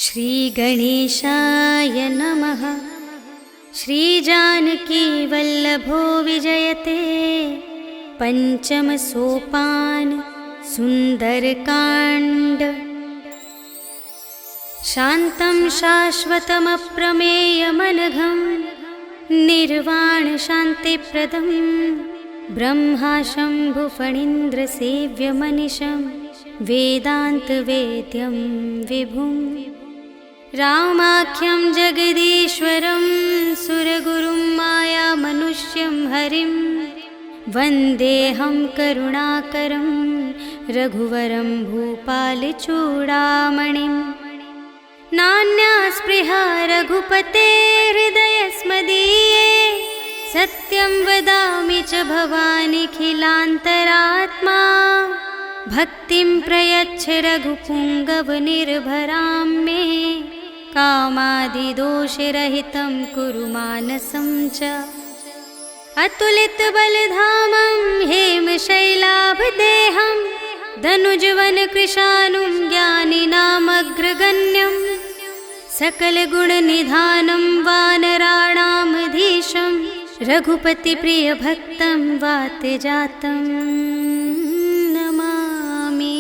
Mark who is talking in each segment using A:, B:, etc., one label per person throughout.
A: श्रीगणेशाय नमः। श्रीजानकीवल्लभो विजयते पञ्चमसोपान सुन्दरकाण्ड। शान्तं शाश्वतमप्रमेयमनघं निर्वाणशान्तिप्रदं ब्रह्मा शम्भुफणीन्द्रसेव्यमनिशं वेदान्तवेद्यं विभुम्। रामाख्यं जगदीश्वरं सुरगुरुं मायामनुष्यं हरिं वन्देऽहं करुणाकरं रघुवरं भूपालचूडामणिं। नान्या स्पृहा रघुपते हृदयस्मदीये सत्यं वदामि च भवानिखिलान्तरात्मा। भक्तिं प्रयच्छ रघुपुङ्गवनिर्भरां मे कामादिदोषरहितं कुरु मानसं च। अतुलितबलधामं हेमशैलाभदेहं धनुजवनकृशानुं ज्ञानिनामग्रगण्यं सकलगुणनिधानं वानराणामधीशं रघुपतिप्रियभक्तं वातजातं नमामि।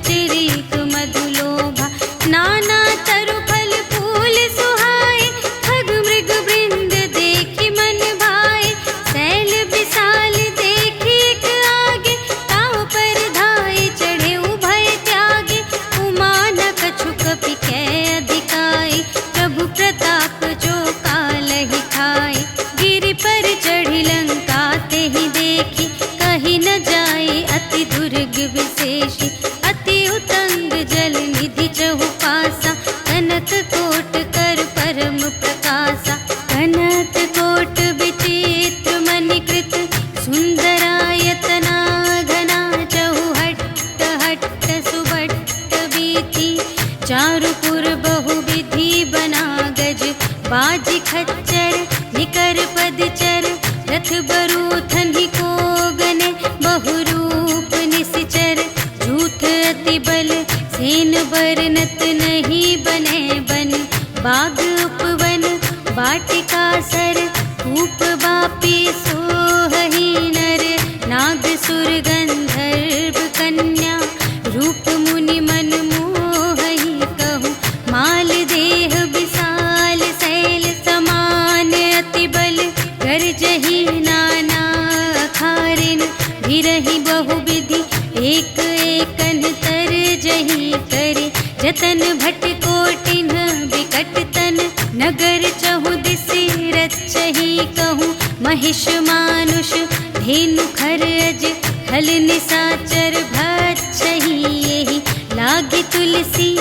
A: रुचिरिक मधुलोभा। नाना तरु फल फूल सुहाए, खग मृग वृंद देखि मन भाए। शैल विशाल देखि एक आगे, ताव पर धाये चढ़े उभय त्यागे। उमा न कछु कपि कै अधिकाई, प्रभु प्रताप जो कालहि खाए। गिरि पर चढ़ी लंका तेहि देखी, कही न जाए अति दुर्ग विशेषी। अति उतंग जल निधि चहु पासा, कनक कोट कर परम प्रकाशा। कनक कोट विचित्र मणिकृत, सुंदरायतना घना। चहु हट्ट हट्ट सुभट्ट बीती, चारुपुर बहुविधि बना गज। बाजी खच्चर निकर पदचर, रथ बरूथन ही को गने। बहुरूप निश्चर झूठ अति बल, सेन बरनत नहीं बने बन। बाग उपवन वाटिका सर, कूप बापी सोहहि नर। नाग सुर गंधर्व कन्या, रूप मुनि मन मोहहि कहूँ। माल देह विशाल शैल समान, अति बल गर्जहि नाना अखारिन। गिरहि बहुविधि एक एकन तरजहि करे। जतन भट कोटिन विकट तन, नगर चहु दिसि रचहि कहूँ। महिष मानुष धेनु खर अज, खल निसाचर भक्षहि एहि। लागे तुलसी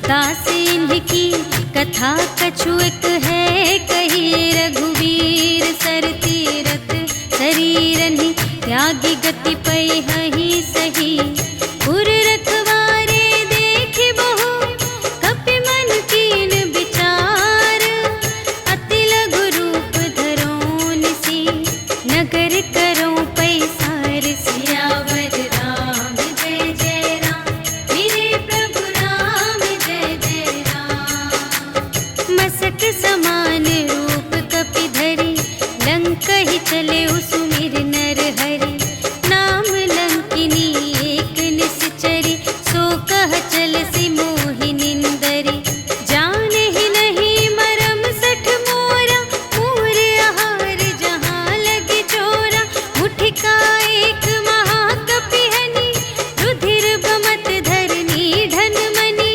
A: दास इनकी, कथा कछु एक है कही। रघुवीर सर तीरथ शरीरनि, त्यागी गति पैहि सही। पुर रखवारे देखि बहु, कपि मन कीन विचार। अति लघु रूप धरों निसी, नगर करों पैसार। सियावर राम जय जय राम, मेरे प्रभु राम जय जय राम। मसक समान रूप कपि धरि, लंकहि चले सुमिर नर हरि। नाम लंकिनी एक निश्चरी, सो कह चलसि मोहि निंदरी। जानहि नहीं मरम सठ मोरा, मोर आहार जहाँ लगे चोरा। मुठिका एक महाकपिहनि, रुधिर बमत धरनी ढन मनि।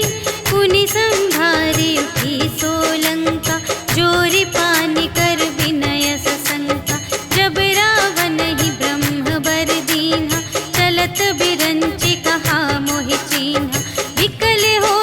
A: पुनि संभारी उठी सोलंका, जोरि पानि कर विनय सशंका। जब रावण ही ब्रह्म बर दीन्हा, चलत बिरंचि कहा मोहि चीन्हा। विकल हो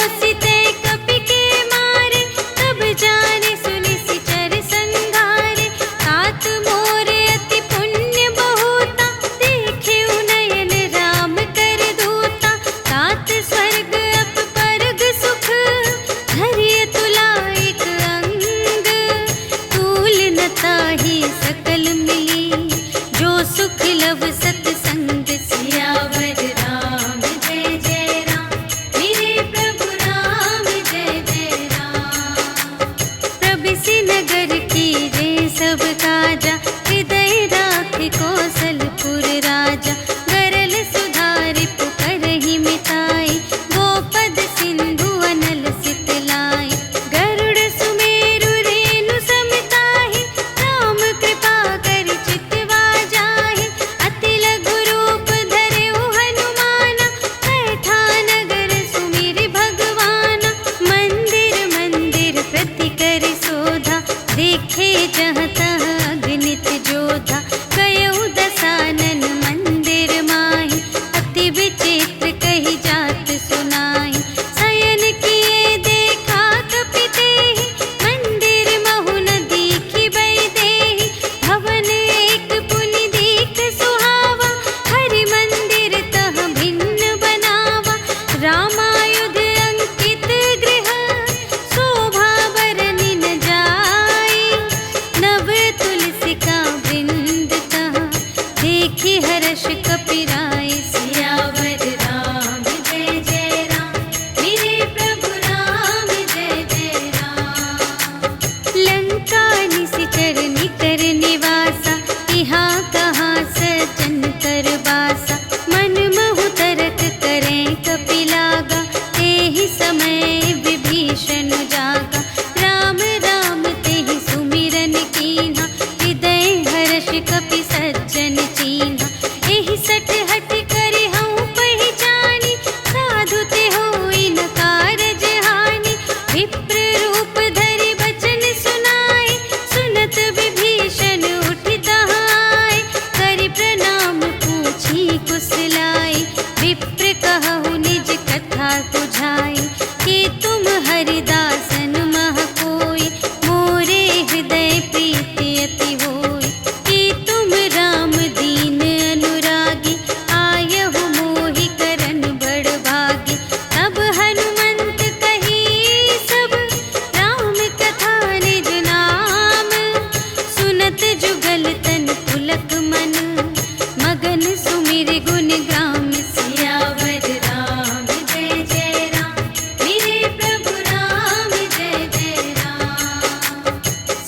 A: बुझाए, कि तुम हरिदासन मह कोई, मोरे हृदय प्रीति अति होय। कि तुम राम दीन अनुरागी, आयहु मोहि करन बड़ भागी। तब हनुमंत कही सब, राम कथा निज नाम। सुनत जुगल तन पुलक मन, मगन सुमिर गुण ग्राम। सियावर राम जय जय राम, मेरे प्रभु राम जय जय राम।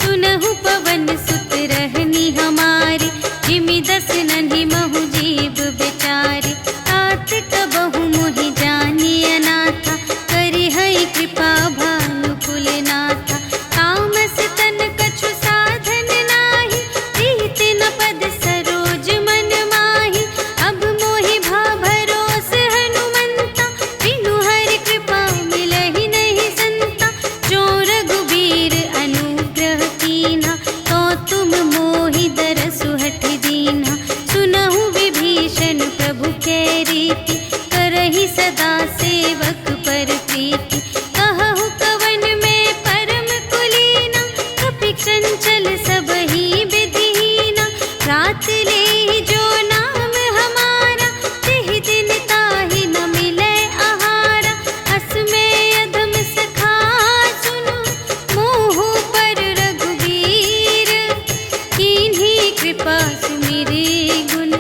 A: सुनहु पवन सुत रहनी हमारी, जिमि दस नन्हि महु जीव बेचारी। तात कबहु मोहि जानी अनाथा, करिहै कृपा भानु कुलनाथा। तामस तन कछु साधन नाही, प्रीति न पद सरोज मन माही। अब मोहि भा भरोस हनुमंता, बिनु हरि कृपा मिलहि नहीं संता। जो रघुबीर अनुग्रह कीन्हा, तो तुम मोहि दरसु हठि दीन्हा। सुनहु विभीषण प्रभु कै रीति, करहि सदा सेवक पर प्रीति। कहहु कवन में परम कुलीना, कपि चंचल सबहि विधिहीना। रात लेहि जो नाम हमारा, तिहि दिन ताहि न मिलै आहारा। अस में अधम सखा सुनु, मोहु पर रघुबीर। कीन्ही कृपा सुमिरि गुण,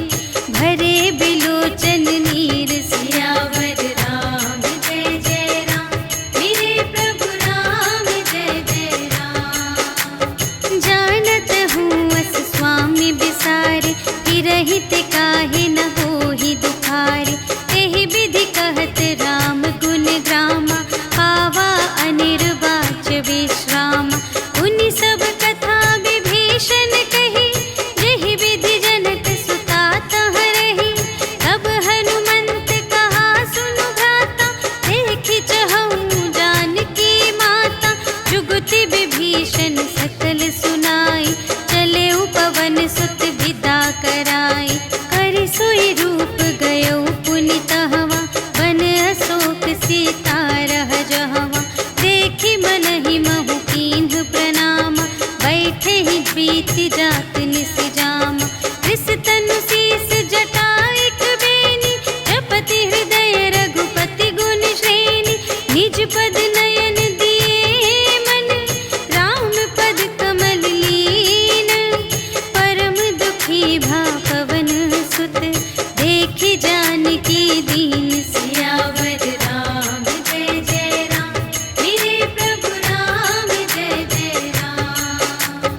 A: भरे बिलोचन नीर। सियावर राम जय जय राम, मेरे प्रभु राम जय जय राम। जानत हूँ अस स्वामी बिसारे, फिरहित काहे न होहि दुखारे। एहि विधि कहत राम गुण ग्रामा, पावा अनिर्वाच विश्रामा। उनि सब कथा विभीषण कही, जेहि विधि जनक सुता तह रही। तब हनुमंत कहा सुनु भ्राता, देखि चहऊँ जानकी माता। जुगति विभीषण सकल सुनाई, चले पवन सुत विदा कराई। करि सोई रूप गयो पुनि तहवा, वन अशोक सीता रह जहवा। देखि मनहि महु कीन्ह प्रणामा, बैठे ही बीति जात निस जामा। रिस तनु शीस जटाइक बेनी, जपति हृदय रघुपति गुण श्रेणी। निज पद नयन दिए मन, राम पद कमल लीन। परम दुखी भा पवन सुत, देखि जानकी दीन। सियावर राम जय जय राम, मेरे प्रभु राम जय जय राम।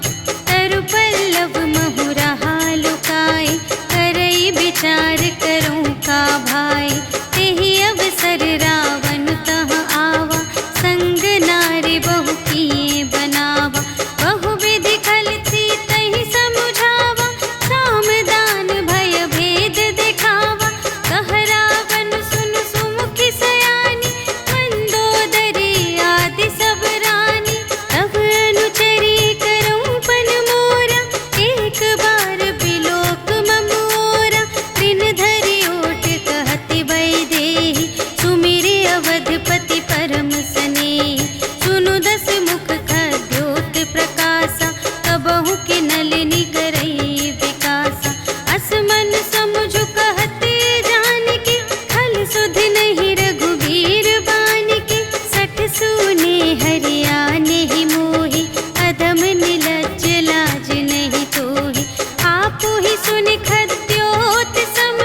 A: तरु पल्लव महु रहा लुकाए, करई विचार करूँ का भाई। तेहि अवसर रावण तह आवा, संग नारी बहु किए बनावा। बहु विधि खल थी तहि समुझावा, साम दान भय भेद दिखावा। कह रावण सुन सुमुखि सयानी, मंदोदरी आदि सब रानी। तब अनुचरी करऊँ पन मोरा, एक बार बिलोक मम ओरा। दिन धरि ओट कहति वैदेही, सुमिरि अवधपति परम स्नेही। सुनु दस मुख खद्योत प्रकाशा, कबहु के नलिनी करई विकासा। अस मन समुझु कहते जानकी, खल सुध नहीं रघुबीर बानिकी। सठ सूने हरियाने ही मोहि, अधम निलज्ज लाज नहीं तोहि। आपु ही सुनि खद्योत सम,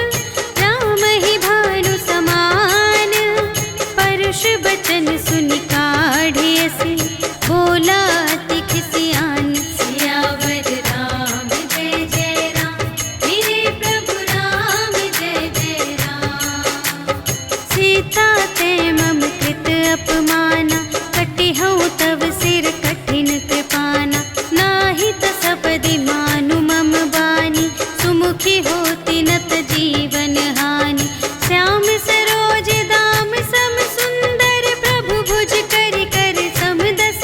A: राम ही भानु समान। परुष बचन सुनि काढ़िय से, बोला अति खिसियान। सियावर राम जय जय राम, मेरे प्रभु राम जय जय राम। सीता ते मम कृत अपमाना, कटिहउँ तव सिर कठिन कृपाना। नाही त सपदि मानु मम बानी, सुमुखी होति नत जीवन हानि। श्याम सरोज दाम सम सुंदर, प्रभु भुज करि कर सम दस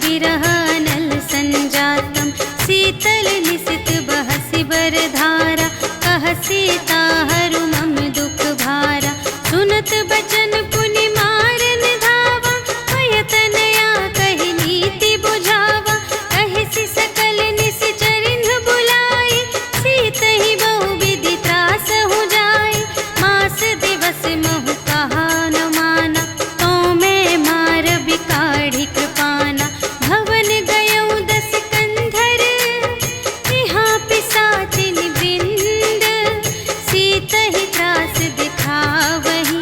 A: विरह अनल संजातम। शीतल निशित बहसि बरधारा, कह सीता हरु मम दुख भारा। सुनत बचन पुनि मारन धावा, भयतनया कहि नीति बुझावा। कहि सकल निश्चरिन बुलाई, सीतहि बहु विधि त्रास हो जाय। मास दिवस महु कहा न माना, तो मैं मार बिकाढ़ी कृपाना। भवन गयौ दस कंधर, यहाँ पिशाचिन वृंद। सीतहि त्रास दिखावहि,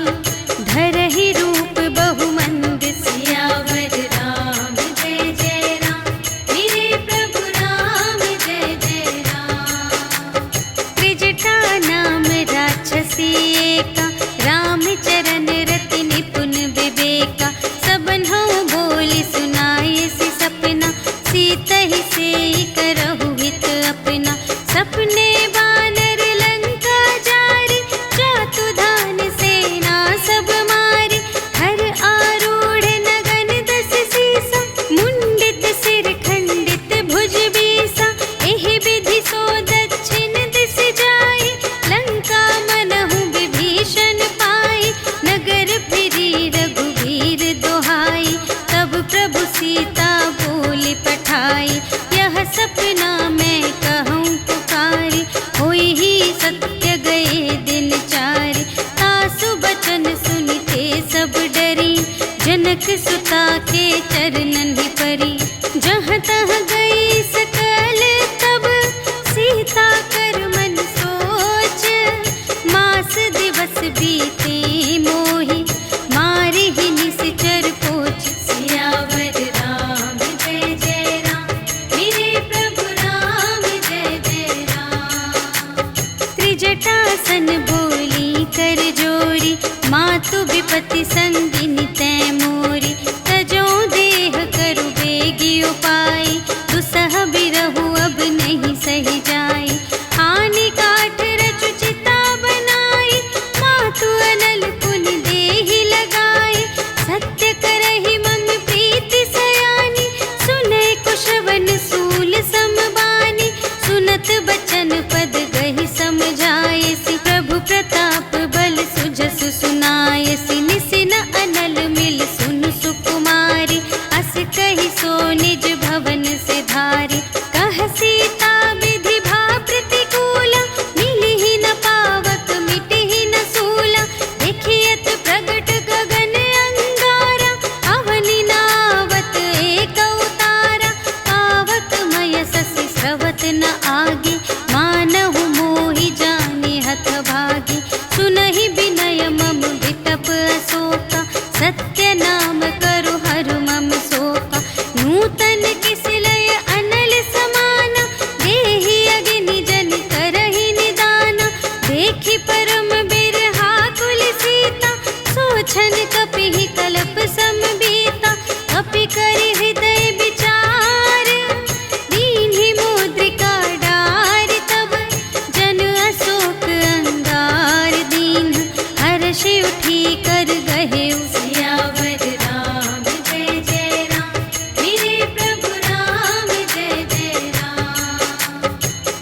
A: धरहि रूप बहुमंद। सियावर राम जय जय राम, मेरे प्रभु राम जय जय राम। त्रिजटा नाम राक्षसी एका, रामचरण रति निपुण विवेका। सबन्हु बोली सुनाए सपना, सीतहि सेई करहु हित अपना। सपने बानर लंका जारी, जातु धान सेना सब मारी। हर आरूढ़ नगन दस सीसा, मुंडित सिर खंडित भुज बीसा। एहि विधि सो दक्षिण दिस जाई, लंका मनहु विभीषण पाई। नगर फिरी रघुवीर दोहाई, तब प्रभु सीता बोली पठाई। यह सपना मैं कहूँ पुकारी, होई ही सत्य गए दिन चारि। तासु बचन सुनिते सब डरी, जनक सुता के चरणन ही परी। जहाँ तहाँ गई सकल तब, सीता कर मन सोच। मास दिवस बीते मोहि, मारे ही निश्चर पोछ। सियावर राम जय जय राम, मेरे प्रभु राम जय जय राम। त्रिजटासन बोली कर जोरी, मातु विपति संगिनी तै मोरी। तजो देह करु बेगी उपाय, दुसह बिरहु अब नहीं सही जाय। आने काठ रचु चिता बनाई, मातु अनल पुनि देहि लगाई। सत्य करहि मम प्रीति सयानी, सुनै कुशवन सूल समबानी। सुनत बचन पद गहि समझायसि, प्रभु प्रताप बल सुजसु सुनायसि। निसिन अनल मिल सुन सुकुमारी, अस कहि सो निज भवन से धारी। कह सीता विधि भा प्रतिकूला, मिलिहि न पावक मिटिहि न सूला। देखियत प्रगट गगन अंगारा, अवनि नावत एक अवतारा। पावक मय शशि स्रवत न आगे, मानहु मोहि जाने हथ भागी। सुनहि विनय मम विटप अशोका, सत्य नाम करु हरु मम शोका। नूतन किस लय अनल समाना, देहि अग्नि जन करहि निदाना। देखि परम बिरहा कुल सीता, सोचन कपिहि कल्प सम बीता। कपि करि हृदय विचार, दीन्हि मुद्रिका डारि। तब जन अशोक अंगार दीन, हर्षि उठी कर गहेउ। सियावर राम जय जय राम, मेरे प्रभु राम जय जय राम।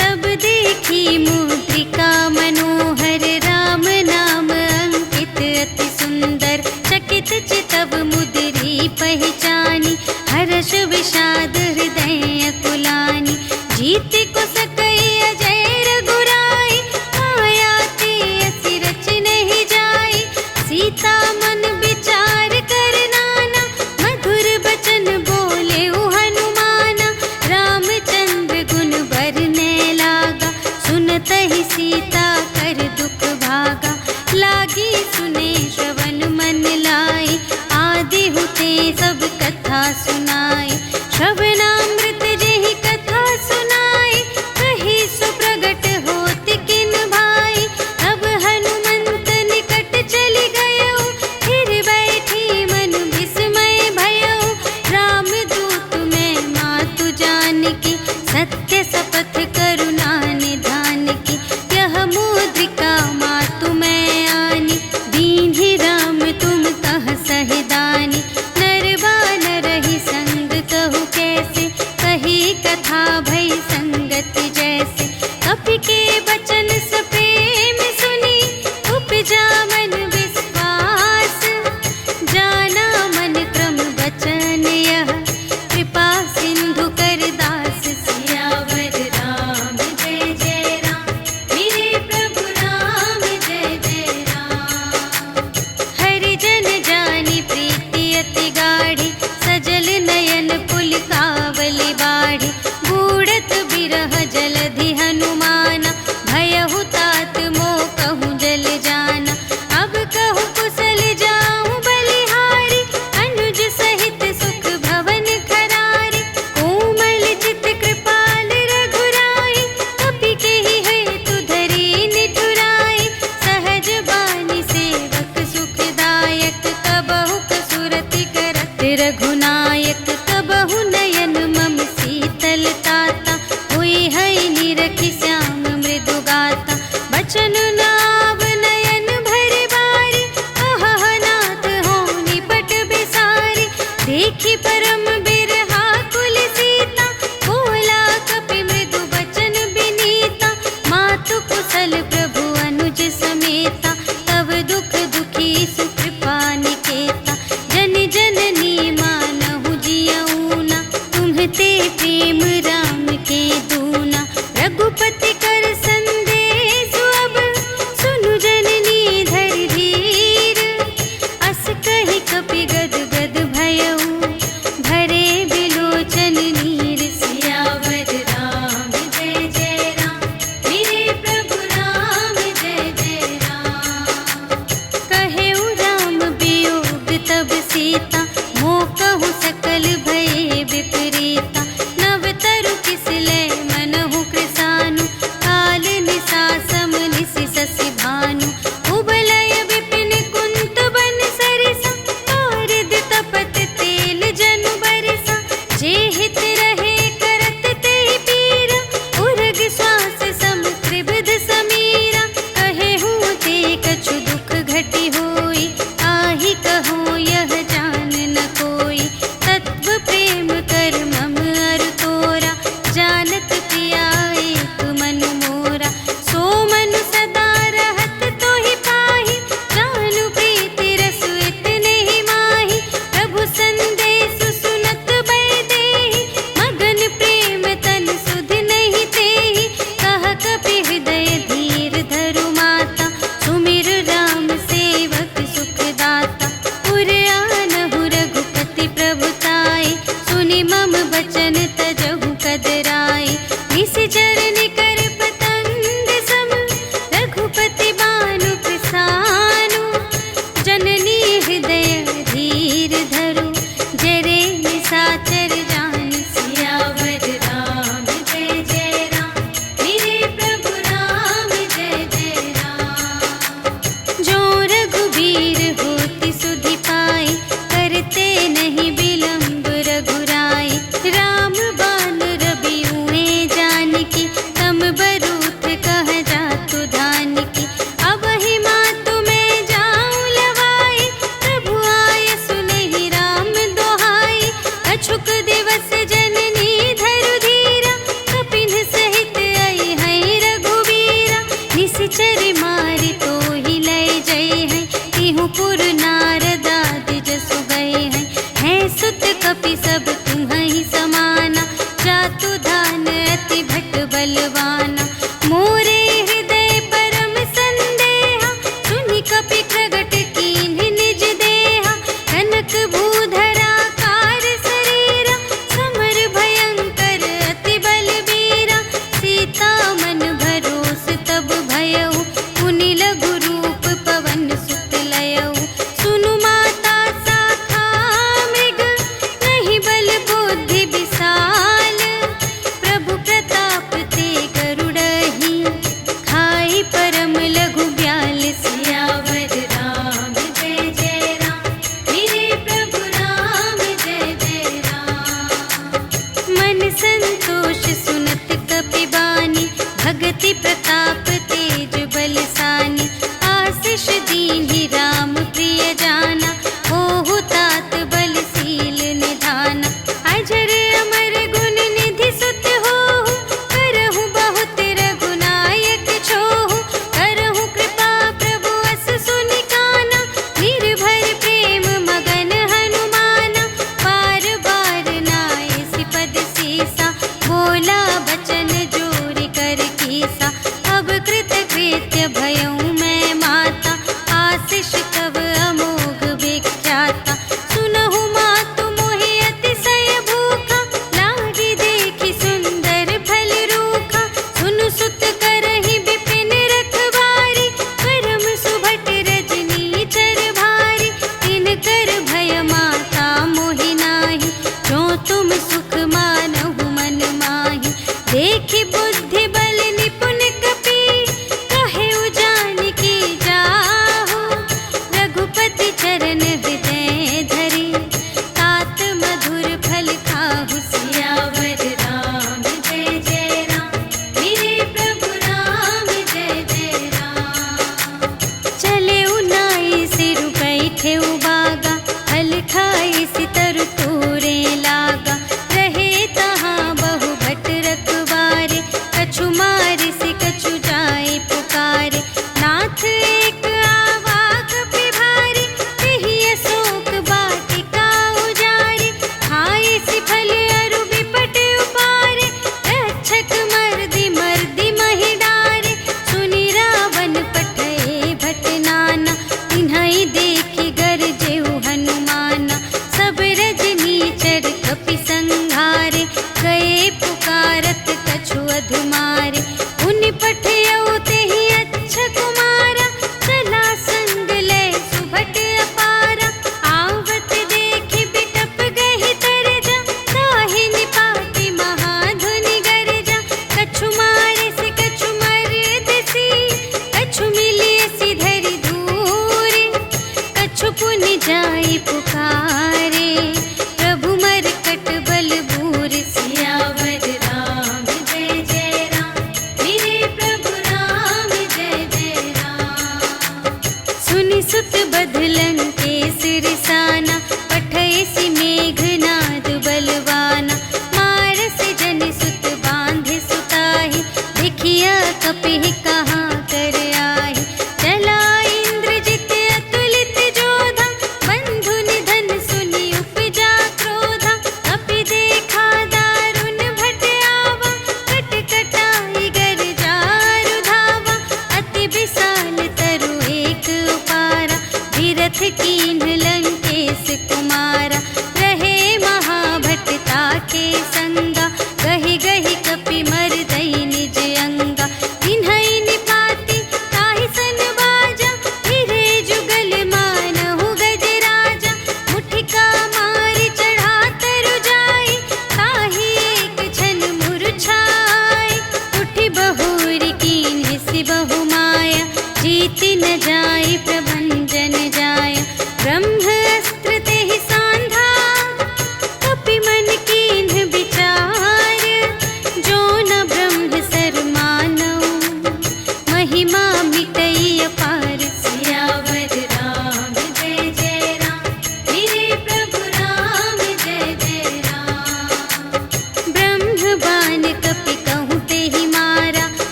A: तब देखी मुद्रिका मनोहर, राम नाम अंकित अति सुंदर। चकित चितव मुद्री पहचानी, हर्ष विषाद हृदय कुलानी। जीत को सकई अजय रघुराई, माया ते असि रच नहीं जाई। सीता मन विचार कर नाना, मधुर बचन बोले हनुमाना। रामचंद्र गुण बरने लागा, सुनतहि सीता कर दुख भागा। लागी सुने श्रवण मन लाई, आदि हुते सब कथा सुनाई। श्रवणामृत जेहि कथा सुनाई, कही सुप्रगट होत किन भाई। तब हनुमंत निकट चली गयो, फिर बैठी मन विस्मय भयो। रामदूत मैं मातु जानकी, सत्य शपथ करुणा निधान की। यह मुद्रिका मातु मैं आनी, दीन्हि राम तुम कह सहिदानी। नर बानर ही संग कहु वचन तजहु कदराई। निशिचर निकर पतंग सम रघुपति बानु प्रसानु। जननी हृदय धीर धरु जरे निशाचर जान। सियावर राम जय जय राम, मेरे प्रभु राम जय जय राम। जो रघुबीर होति सुधि पाई, करते नहीं विलंब रघुराई। राम बान रबियुए जानकी, तम बरूथ कह जातु धानकी। अब ही मातु मैं जाऊं लवाई, प्रभु आय सुनहि राम दोहाई। अछुक दिवस जननी धरु धीरा, कपिन सहित आई है रघुबीरा। निशिचर मारि तोहि लय जय है, तिहु पुर नारद आदि जसु गए हैं। है सुत कपि सब तुम्हि समाना, जातु धान अति भट बलवाना। मोरे हृदय परम संदेहा, सुनि कपि प्रगट कीन्ह निज देहा। कनक भूधरा कार शरीरा, समर भयंकर अति बलबीरा। सीता मन भरोस तब भयउ, पुनि लघु रूप पवन सुत लयउ। सुनु माता शाखा मृग, नहीं बल बुद्धि विशाल। प्रभु प्रताप ते गरुड़हि, खाई परम लघु ब्याल। सियावर राम जय जय राम, मेरे प्रभु राम जय जय राम। मन संतोष सुनत कपि बानी, भगति प्रताप तेज बलसानी। आशीष दीन्हि राम प्रिय जाना, होहु तात बलशील निधाना। अजर अमर गुण निधि सुत होहु, करहु बहुत रघुनायक छोहु। करहु कृपा प्रभु अस सुनि काना, निर्भय प्रेम मगन हनुमाना। बार बार नाय सिपद सीसा, बोला बचन जोरि कर कीसा। अब कृत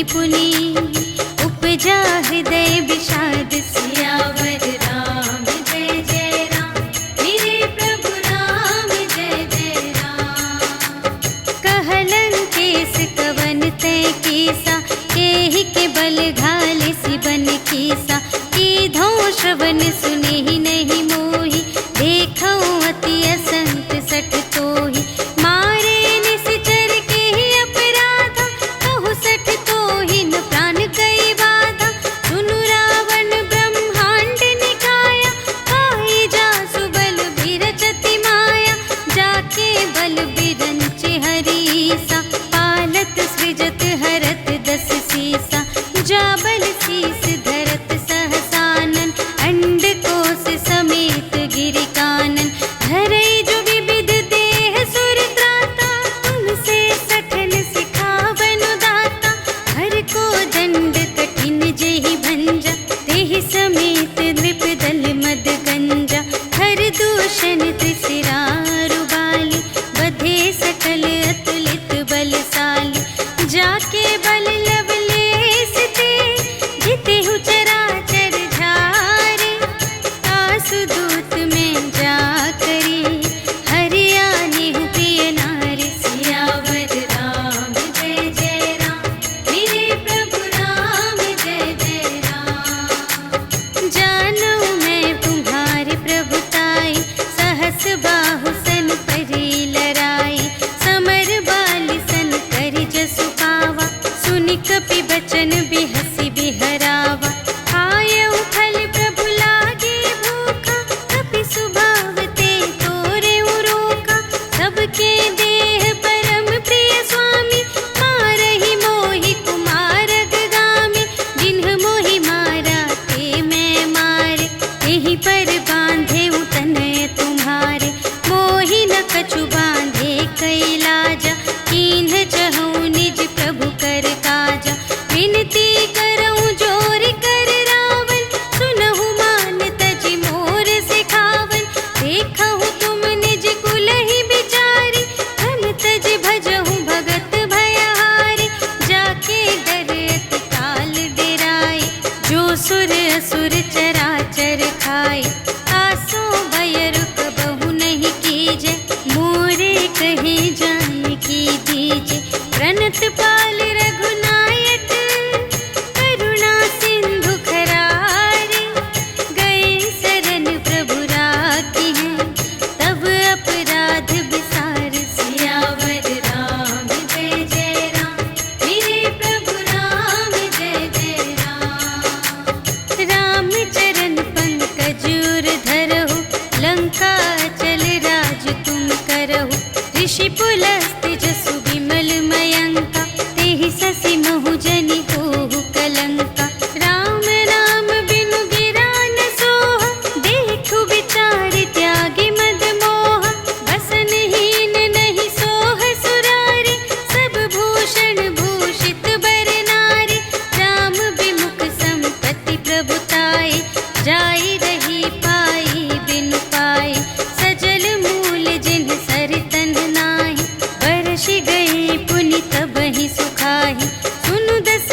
A: पुनि उपजा हृदय विषाद। सियावर राम जय जय राम, मेरे प्रभु राम जय जय राम। कहलन केस कवन तय कीसा, केहि के बल घाले सिबन कीसा। कीधो श्रवण सुने ही नहीं मोहि, देखो अति असंत सठ तोहि। मारे निश्चर के ही अपराधा, कहु सठ तोहि न प्राण कई बाधा। सुनु रावण ब्रह्मांड निकाया, पाई जासु बल बिरचति माया। जाके बल बिरंचि हरीसा, पालत सृजत हरत दस सीसा। जा बल शीस धरत सहसानन, अंड कोश समेत गिरि कानन। धरई जो विविध देह सुर त्राता, तुमसे सठन सिखावन दाता। हर को दंड कठिन जेहि भंजा, तेहि समेत नृप दल मद गंजा। हर दूषण त्रिशिरारु बाली, बधे सकल अतुलित बलशाली। जाके बल लवलेस ते, जितेहु चराचर झारे। आसु दूत में जा करी, हरियाणेहु प्रिय नारी। सियावर राम जय जय राम, मेरे प्रभु राम जय जय राम। जानू मैं तुम्हारी प्रभुताई, सहस बाहु सन परी लराई। समर बाली सन करि जसु पावा, सुनि कपि बचन बिहसि बिहरावा। खायउ फल प्रभु लागे भूखा, कपि सुभाव ते तोरेउ रोका। सबके देह परम प्रिय स्वामी, मारहि मोहि कुमारग गामी। जिन्ह मोहि मारा ते मैं मारे, एहि पर बांधेउ तनय तुम्हारे। मोहि न कछु बांधे कैलाजा, कीन्ह चहु निज प्रभु कर काजा। विनती करऊं जोर कर रावण, सुनहु मान तजि मोर सिखावन। देखहु तुम निज कुलहि बिचारी, हम तजि भजहु भगत भयहारी। जाके डर अति काल डेराए, जो सुर असुर चराचर खाए। आसो भय रुक बहु नहीं कीजे, मोरे कहे जान की दीजे। प्रणत पाल रघुनायक, करुणा सिंधु खरारे। गए शरण प्रभु राखी हैं, तब अपराध बिसार। सियावर राम जय जय राम, मेरे प्रभु राम जय जय राम। राम चरण पंकज उर धरहु, लंका चल राज तुम करहु। ऋषि पुलस्त्य जसु विमल मयंका, तेहि ससि महु जनि होहु कलंका। राम नाम बिनु गिरा न सोहा, देखु विचार त्यागी मद मोहा। बसनहीन नहीं सोह सुरारी, सब भूषण भूषित बर नारी। राम विमुख संपत्ति प्रभुताई, जाई रही पाई बिनु पाई। सजल मूल जिन्ह सरितन नाही, बरषि गए पुनि तबहि सुखाहि। सुनु दस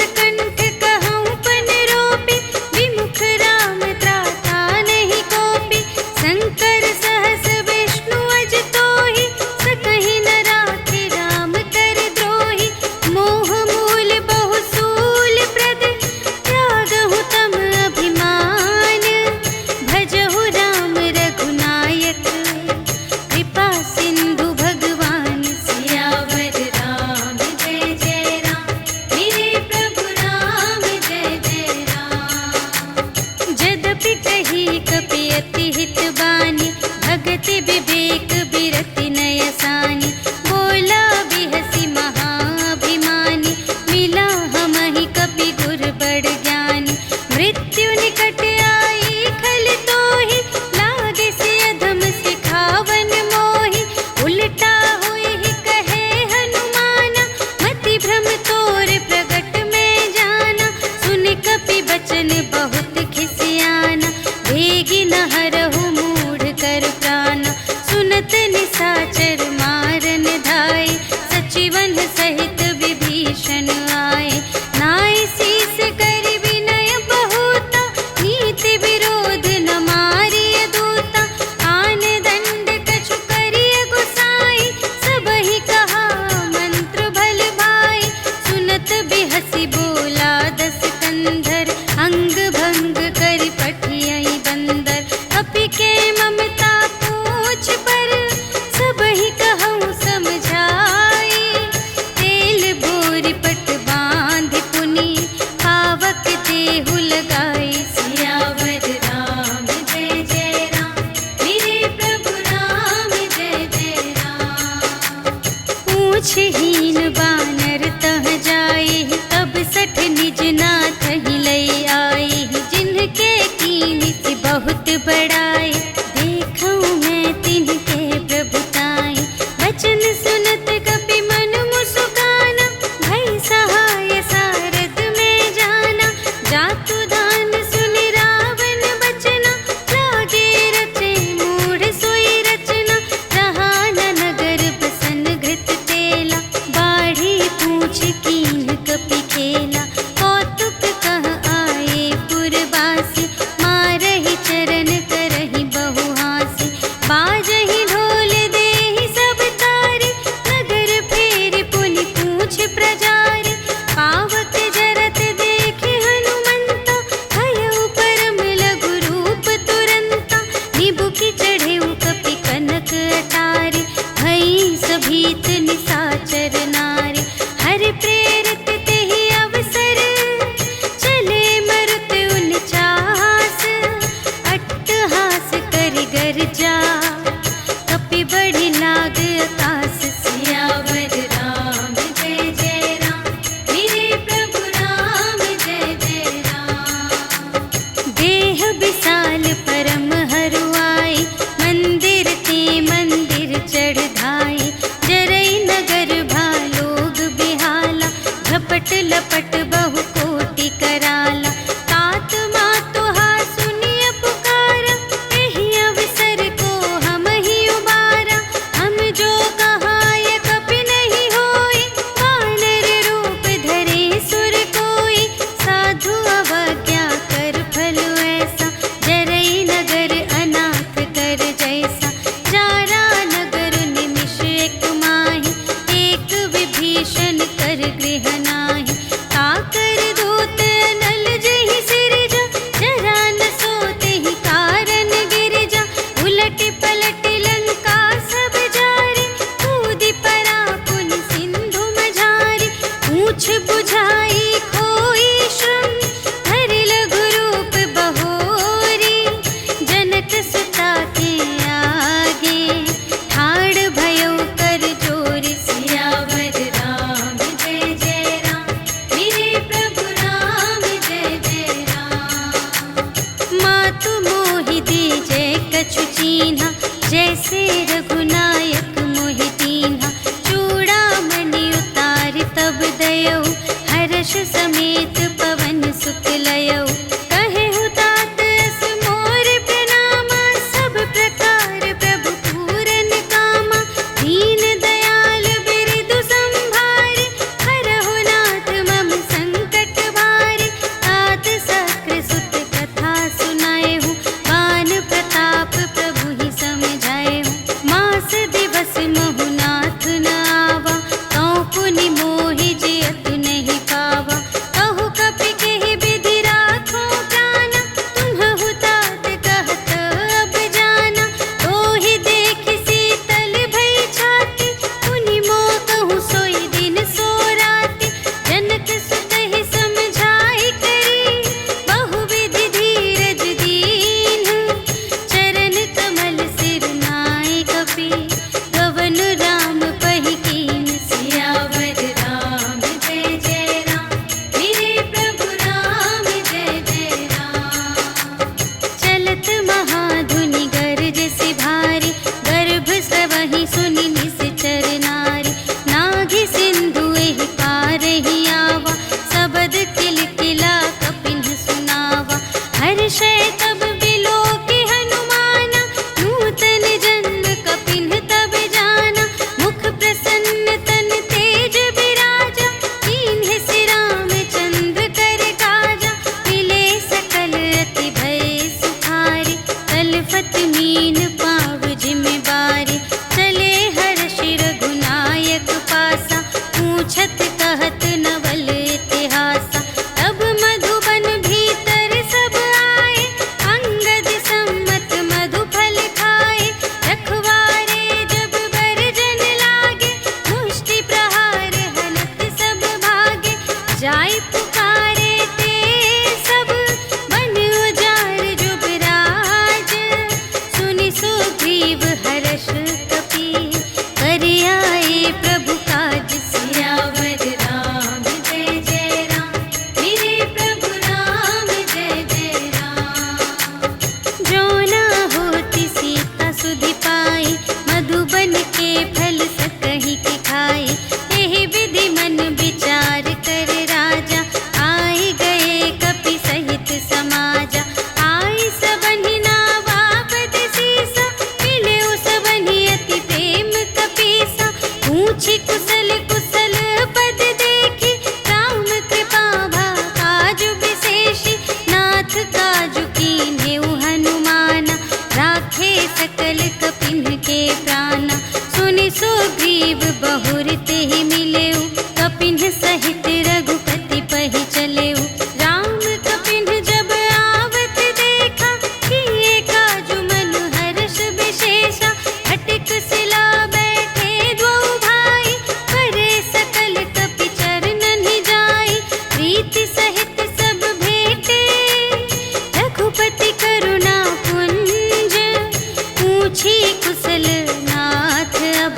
A: पूछहीन बानर तह जाए, तब सठ निज नाथ ही लई आए। जिनके कीनी से बहुत बड़ाए, देखूं मैं तिनके प्रभुताई। वचन सुनत कपि मन मुस्काना, भई सहाय सारद में जाना। जातु दान सुनि रावण बचना, लागे रचे मूढ़ सोई रचना। रहा न नगर बसन घृत तेला, बाढ़ी कुशल कुशल पद देखी, राम कृपा भा काजु विशेषी, नाथ काजु कीन्हेउ हनुमाना, राखे सकल कपिन के प्राणा। सुनि सुग्रीव बहुर तेहि मिलेउ, कपिन सहित रघुपति पहि चलेउ। राम कपिन जब आवत देखा, किए काजु मनु हर्ष विशेषा, खटिक सिला बैठे द्वौ भाई, करे सकल कपि चरणन जाई। प्रीति सहित सब भेटे, रघुपति करुणा पुंज, पूछी कुशल नाथ अब,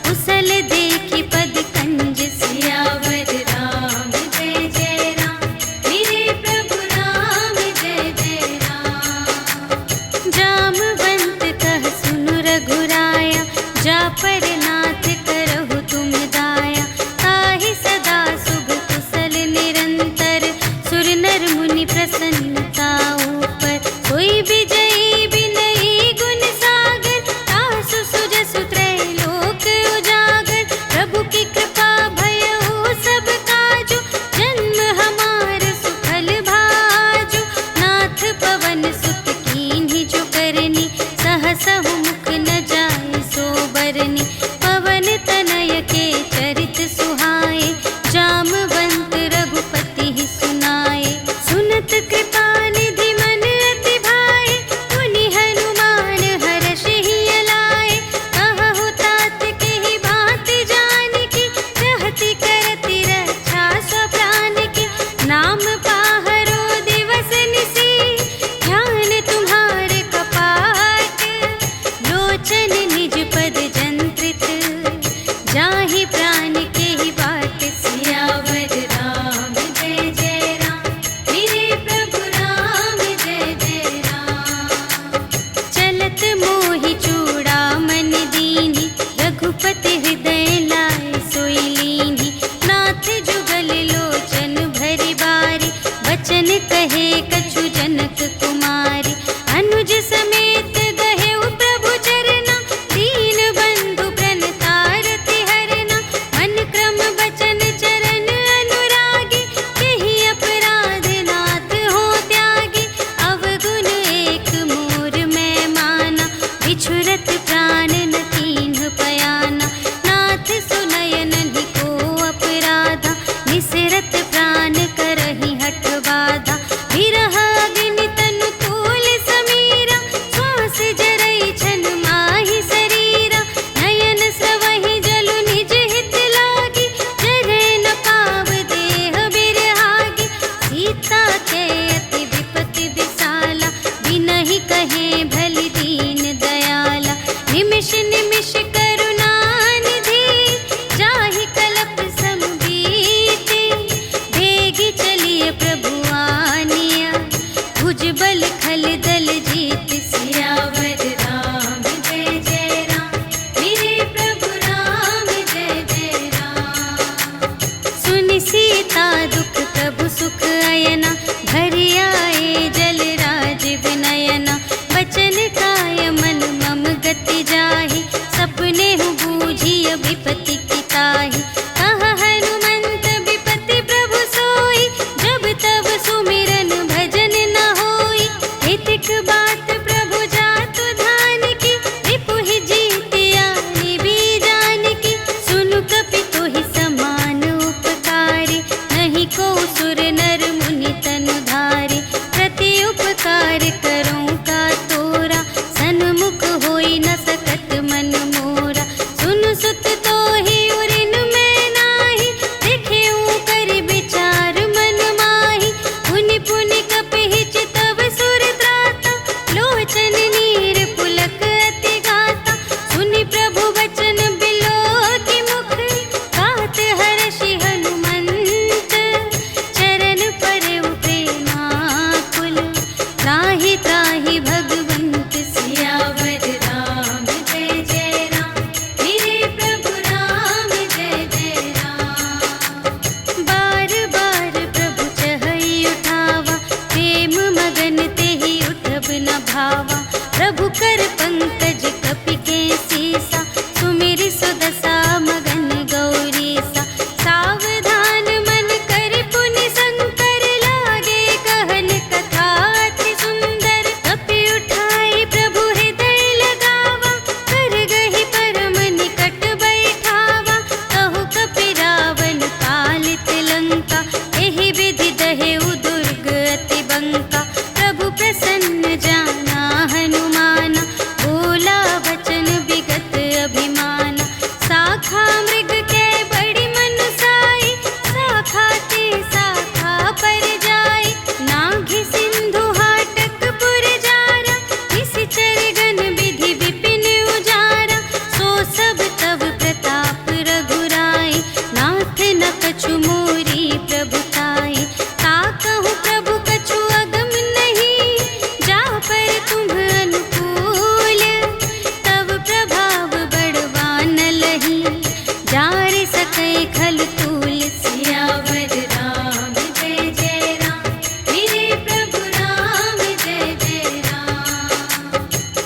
A: कुशल देखी पद कंज। सियावर राम जय जय राम, मेरे प्रभु राम जय जय राम। जामवंत कह सुनु रघुराया, जा पर नाथ करहु तुम दाया। ताहि सदा शुभ कुशल निरंतर, सुर नर मुनि प्रसन्नता ऊपर। कोई विजयी बिनयी गुण सागर, तासु सुजसु त्रैलोक उजागर। प्रभु की कृपा भयउ सब काजु, जन्म हमार सुफल भाजु। नाथ पवन सुत कीन्हि जो करनी, सहसहु मुख न जाय सो बरनी। पवन तनय के चरित सुहाए, जामवंत रघुपति ही सुनाए। सुनत कृपा निधि मन अति भाए, मुनि हनुमान हर्षि लाए। कहु तात केहि बात जानकी, रहति करति रक्षा स्वप्रान की। नाम पाहरो दिवस निसी, ध्यान तुम्हारे कपाट। लोचन निज पद जंत्रित, जाहि प्राण केहि बाट। सियावर राम जय जय राम, मेरे प्रभु राम जय जय राम। चलत मोहि चूड़ामन दीन्हि, रघुपति हृदय लाय सोई लीन्हि। नाथ जुगल लोचन भरि बारी, वचन कहे कछु जनक कुमारी। अनुज समेत गहेउ प्रभु चरना, दीन बंधु प्रणतारति हरना। मन क्रम बचन चरण अनुरागी, केहि अपराध नाथ हो त्यागी। अवगुण एक मोर मैं माना, बिछुरत प्राण न कीन्ह पयाना। नाथ सुनय नहिं को अपराधा, निसरत प्राण करहि हठ बाधा। विरह अग्नि तनु तूल समीरा, श्वास जरई छन माहि शरीरा। नयन स्रवहि जलु निज हित लागी, जरै न पाव देह बिरहागी। सीता के अति विपति विसाला, बिनहि कहे भलि दीन दयाला। निमिष निमिष करुणा निधि, जाहि कलप सम बीति। भेगी चलिए प्रभु आनिया, भुजबल खल दल जीत। सियावर राम जय जय राम, मेरे प्रभु राम जय जय राम। सुनि सीता दुख प्रभु सुख अयना, भरि आए जल राज विनयना। वचन काय मन मम गति जाहि, सपने हु बूझिय विपति की ताहि। कहा हनुमंत विपति प्रभु सोई, जब तब सुमिरन भजन न होई। हितिक बात प्रभु जातु ध्यान की, रिपुहि जीतिया निबि जानकी। सुनु कपि तोहि समान उपकारी, नहीं को सुर नर मुनि सकय खल तूल। सियावर राम जय जय राम, मेरे प्रभु राम जय जय राम।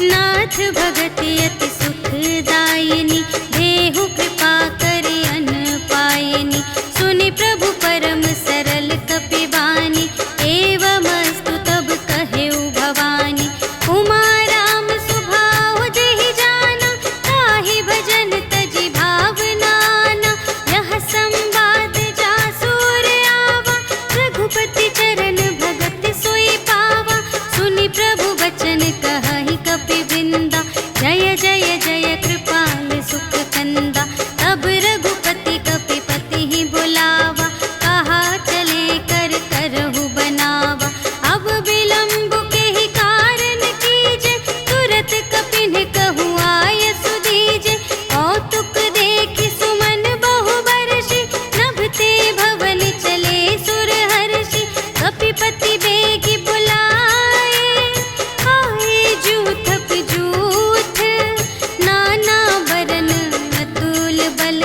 A: नाथ भगति अति सुखदायिनी, देहु कृपा करि अन पायिनी। सुनि प्रभु परम सरल कपिबानी, एवमस्तु तब कहेउ भवानी। उमा राम सुभाव जेहि जाना, ताहि भजन तजि भावनाना। यह संवाद जासुर आवा, रघुपति चरण भगत सोई पावा। सुनि प्रभु बचन कहहि कपिवृंदा, जय जय जय कृपाल सुख कंदा। तब रघुपति कपिपति ही बुलावा, कहा चले कर करहु बनावा। अब विलंब के ही कारण कीजे, तुरत कपिन कहु आय सुदीजे। कौतुक देखि सुमन बहु बरषि, नभते भवन चले सुर हर्षि। कपिपति बेगी बुलाए, आए जूथप जूथ। नाना बरन अतुल बल,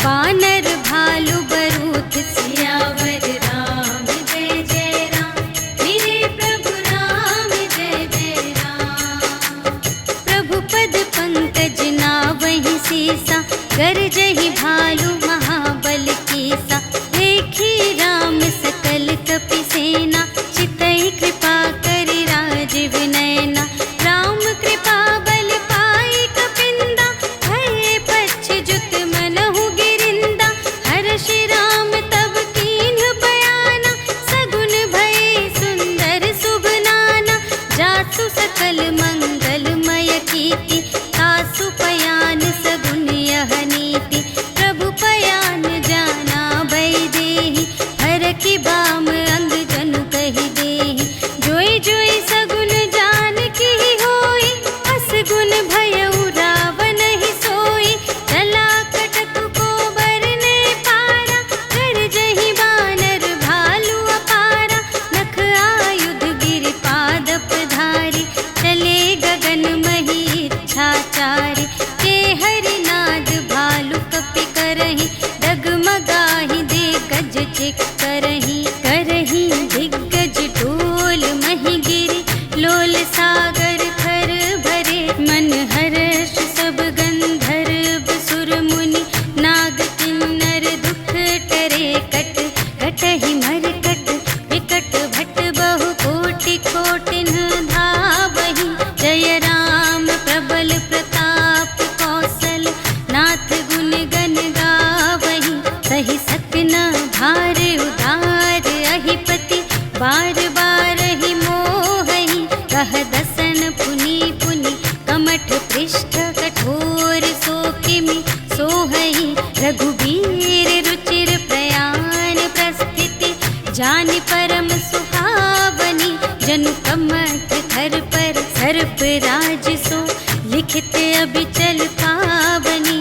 A: बानर भालु बरूथ। सियावर राम जय जय राम, मेरे प्रभु राम जय जय राम। प्रभु पद पंकज नावहि सीसा, गरजहि भालु महाबल कीसा। देखी राम सकल कपि सेना, चितहि कृपा करि राजीव नयना। राम कृपा बल पाई कपिंदा, भये पच्छिजुत मनहु गिरिंदा। हर्षि राम तब कीन्ह बयाना, सगुन भये सुंदर शुभ नाना। जासु सकल मंगलमय कीर्ति, तासु पयान सगुन यह नीति। प्रभु पयान जाना भय देहि, हरखि बाम अंग जनु कहि देहि। जोई जोई सगुन जानकी होई, असगुन भयउ रावण ही सोई। चला कटक को बरने पारा, गरजहि बानर भालु अपारा। नख आयुध गिरि पादप धारी, चले गगन मही इच्छाचारी। के हरिनाद भालु कपि करहि, डगमगाहि दे गज चिक करहि। करहि दिग्गज डोल महि गिरि, लोल सागर खर भरे। मन हर्ष सब गंधर्व सुर मुनि, नाग किन्नर दुख टरे। कट कटहि मरकट विकट भट, बहु कोटि कोटिन धावहि। जय राम प्रबल प्रताप कौशल, नाथ गुण गण गावहि। सहि सकना भार उधार, अहिपति बार बार ही मोहहि। कह दसन पुनि पुनि, कमठ पृष्ठ कठोर सो किमि सोहहि। रघुबीर रुचिर प्रयाण प्रस्थिति, जानि परम सुहावनी। जनु कमठ धर पर सर्प राज सो, लिखित अबिचल पावनी।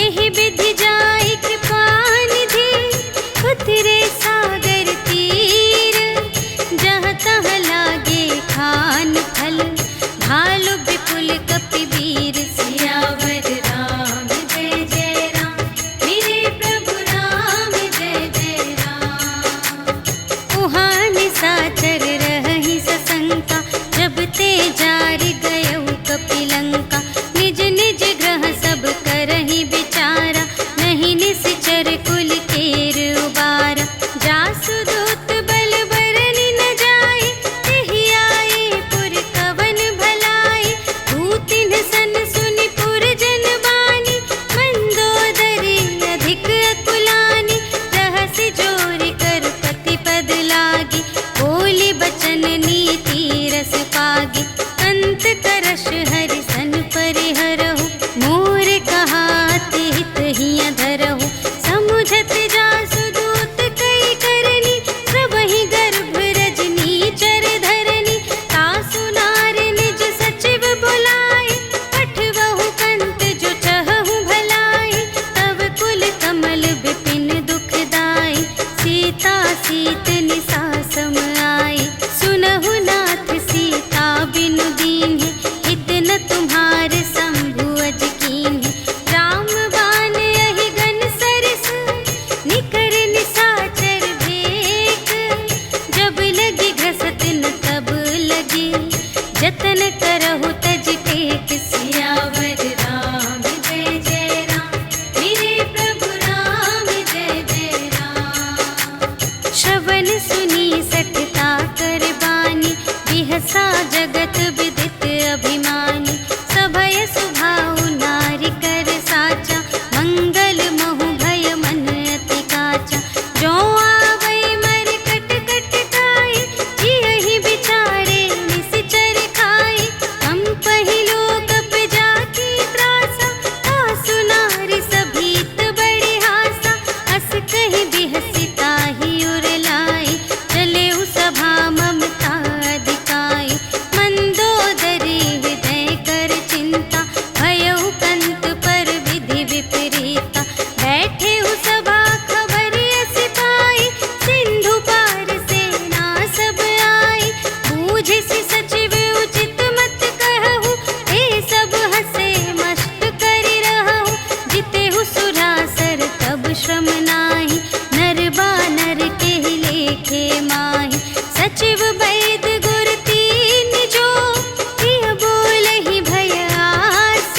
A: एहि विधि जाई कृपा निधि, उतरे सागर तीर। जहाँ तहाँ लागे खान फल, भालु विपुल कपिवीर। सियावर राम जय जय राम, मेरे प्रभु राम जय जय राम। उहाँ निशाचर रहहि सशंका, जब ते जारि गयउ कपिलंका। निज निज ग्रह सब करहि विचारा, नहीं निश्चर कुल केर उबारा। जासु दूत बल बरनि न जाए, तेहि आए पुर कवन भलाई। दूतिन सन सुनि पुर जन बानी, मंदोदरी अधिक अकुलानी। रहसि जोरि कर पति पद लागी, बोली बचन नीति रस पागी। अंत करश हरि सन परिहरहु, मोर कहाति हित हिय धरहु। समुझत जासु दूत कई करनी, प्रभहि गर्भ रजनी चर धरनी। तासु नार निज सचिव बुलाए, पठवहु कंत जो चहहु भलाई। तब कुल कमल विपिन दुखदाई, सीता सीत निसा सम आई। सुनहु नाथ सीता बिनु दीन्हि, हित न तुम्हारे शंभु अज कीन्हि। राम बाण यहि गन सर श्रम नाही, नर बानर के लेखे माही। सचिव वैद गुर तीन जो, प्रिय बोलहि भय आस।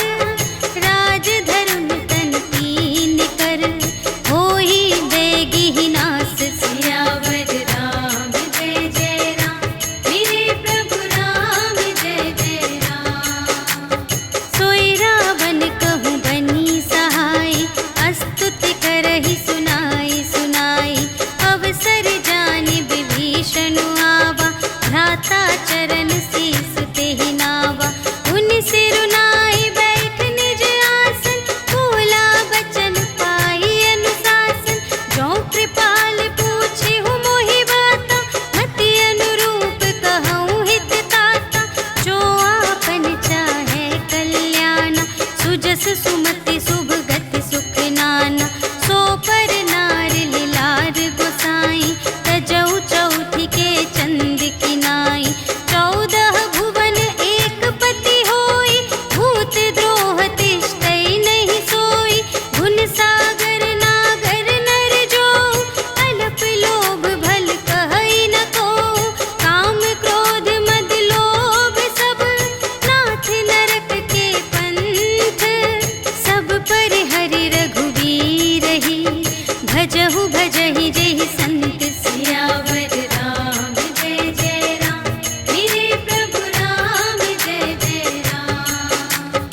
A: राज धर्म तन तीन कर, होहि बेगिहि नास। सियावर राम जय जय राम, मेरे प्रभु राम जय जय राम। सोई रावण कहूँ बनी सहाय, स्तुति करहि सुनाई सुनाई। अवसर जानि विभीषण आवा, भ्राता चरण शीस तेहि नावा। उन सिरुनाई बैठ निज आसन, बोला बचन पाई अनुशासन। जो कृपाल पूछिहु मोहि बाता, मति अनुरूप कहूँ हित ताता। जो आपन चाहे कल्याण, सुजस सुमति शुभ गति सुख नाना। सो पर नार लिलार गोसाई, तजौ चौथी के चंद किनाई। 14 भुवन एक पति होई, भूत द्रोह तिष्ठै नहीं सोई। गुण सागर नागर नर जो, अल्प लोभ भल कहै न को। काम क्रोध मद लोभ सब, नाथ नरक के पंथ। सब पर हरि रघुवीर ही, भजहु भजहि जेहि संत। सियावर राम जय जय राम, मेरे प्रभु राम जय जय राम।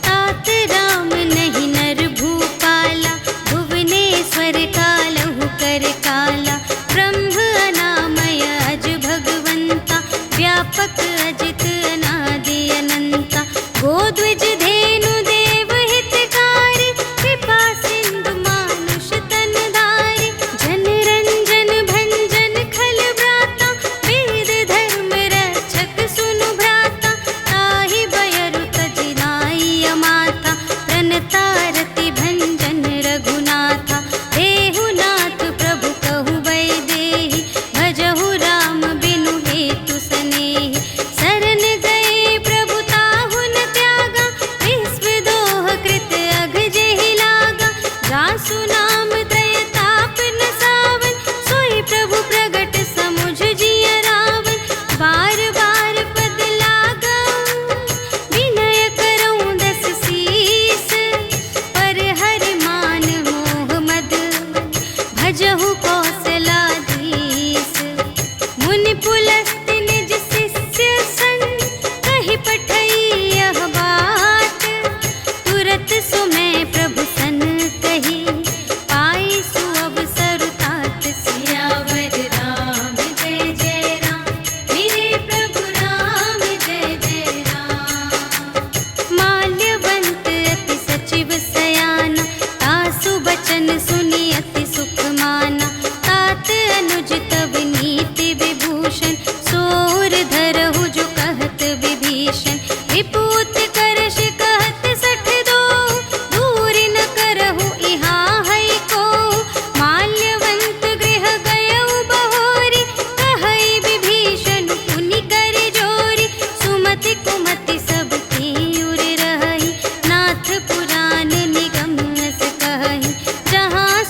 A: तात राम नहीं नर भूपाला, भुवनेश्वर कालहु कर काला। ब्रह्म अनामय अज भगवंता, व्यापक अजित अनादि अनंता। गोद्विज धेनु देव हितकारी, कृपा सिंधु मानुष तन धारी। जन रंजन भंजन खल व्राता, वेद धर्म रक्षक सुनु भ्राता। ताहि बयरु तजि नाई अमाता, प्रणतारति भंजन रघुनाथा। देहु नाथ प्रभु कहु वैदेही, भजहु राम बिनु हेतु सनेही। शरण गए प्रभु ताहु न त्यागा, विश्व दोह कृत अघ जेहि लागा। जासु नाम त्रय ताप न सावन, सोई प्रभु प्रगट समुझ जिय रावण। बार बार पद लागऊं, विनय करऊं दस शीस। पर हरि मान मोह मद, भजहु कौशलाधीश। मुनि पुलस्त्य निज शिष्य संग, कहि पठई यह बात। तुरत सुमय प्रभु सन कही, पाई सुअवसर तात। सियावर राम जय जय राम, मेरे प्रभु राम जय जय राम। माल्यवंत अति सचिव सयाना, तासु बचन सुनि अति सुख माना। तात अनुज तब नीति विभूषण, सोर धरहु जो कहत विभीषण। विपूत करश कहत 62, दूर न करहु इहाँ है को। माल्यवंत गृह गयउ बहोरी, कहै विभीषण पुनि कर जोरी। सुमति कुमति सब की उर रहहि, नाथ पुराण निगम अस कहहि। जहाँ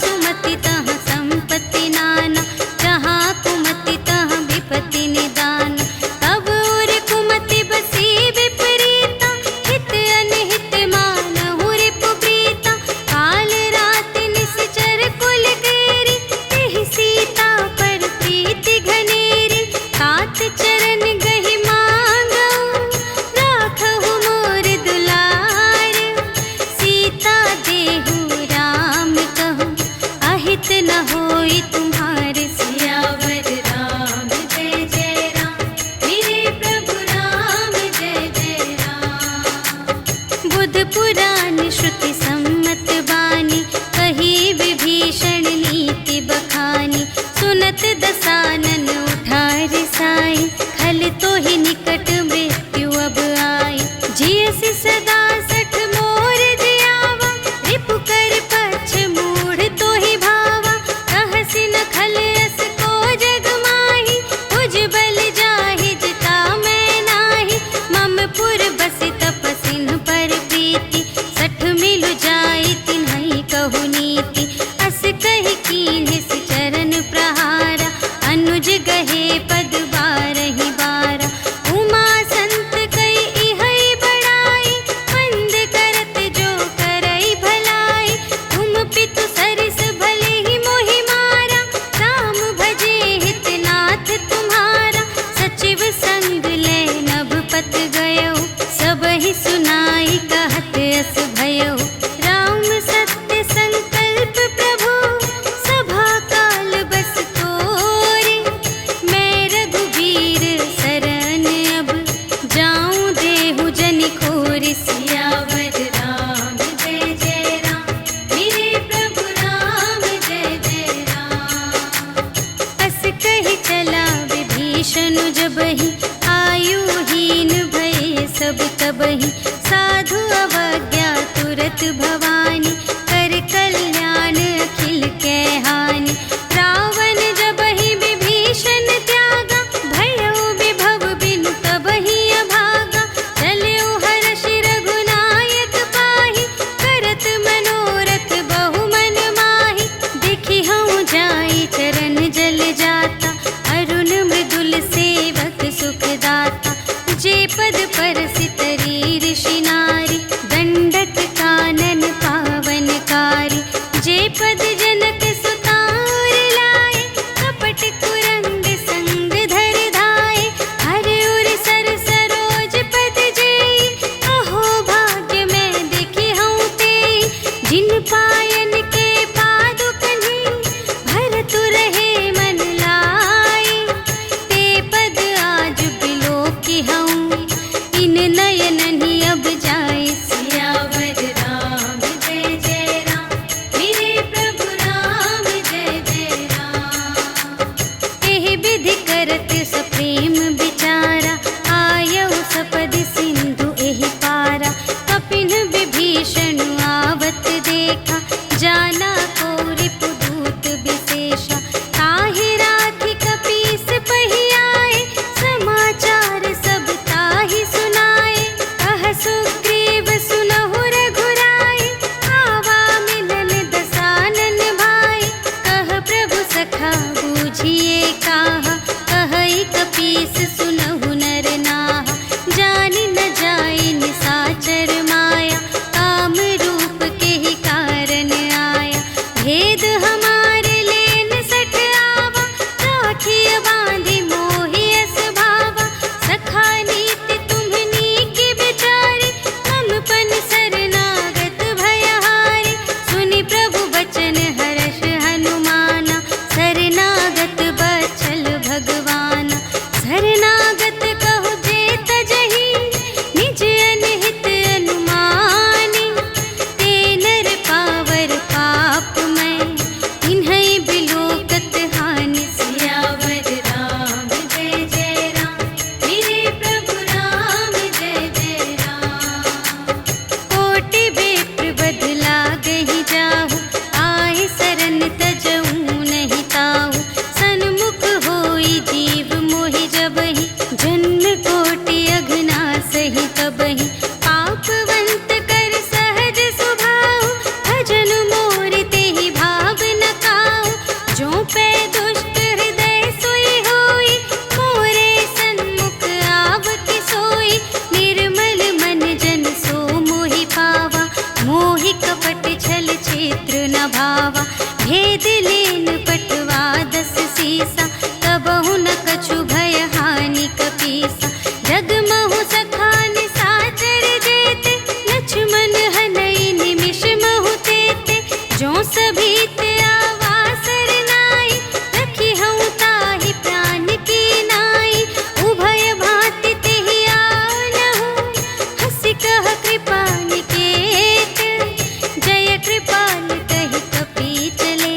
A: भेद लेन पटवा 10 सीसा, कबहु न कछु भय हानि कपीसा। जगमहु सखान साचर जेते, लक्ष्मण हनई निमिष महु तेते। जो सभी ते आवासर नाई, रखी हूँ ताहि प्राण की नाई। उभय भांति तेहि आनहु, हंसि कह कृपा निकेत। जय कृपाल कहि कपि चले,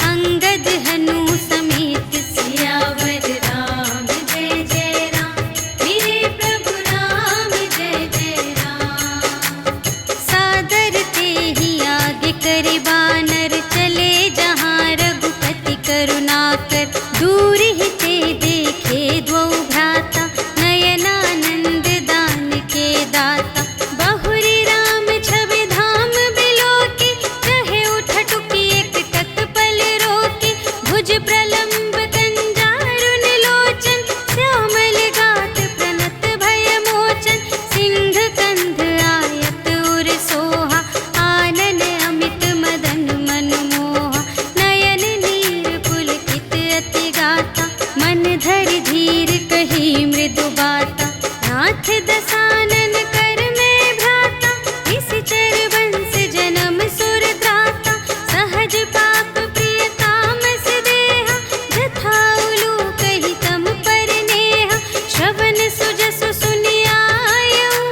A: अंगद हनु समेत। सियावर राम जय जय राम, मेरे प्रभु राम जय जय राम। सादर तेहि आगे करि बानर, चले जहाँ रघुपति करुणाकर। दूर ही ते देखे द्वौ भ्राता, नयनानंद दान के दाता। बहुरी राम छवि धाम बिलोकी, कहे उठ टुकी एक टक पल रोकी। भुज प्रलंब कंजारुन लोचन, श्यामल गात प्रणत भय मोचन। सिंह कंध आयत उर सोहा, आनन अमित मदन मनमोहा। नयन नीर पुलकित अति गाता, मन धरि धीर कही मृदु बाता। नाथ दसानन कर में भ्राता, निश्चर वंश जन्म सुर त्राता। सहज पाप प्रिय तामस देहा, जथा उलूक ही तम पर नेहा। श्रवण सुजसु सुनियायऊ,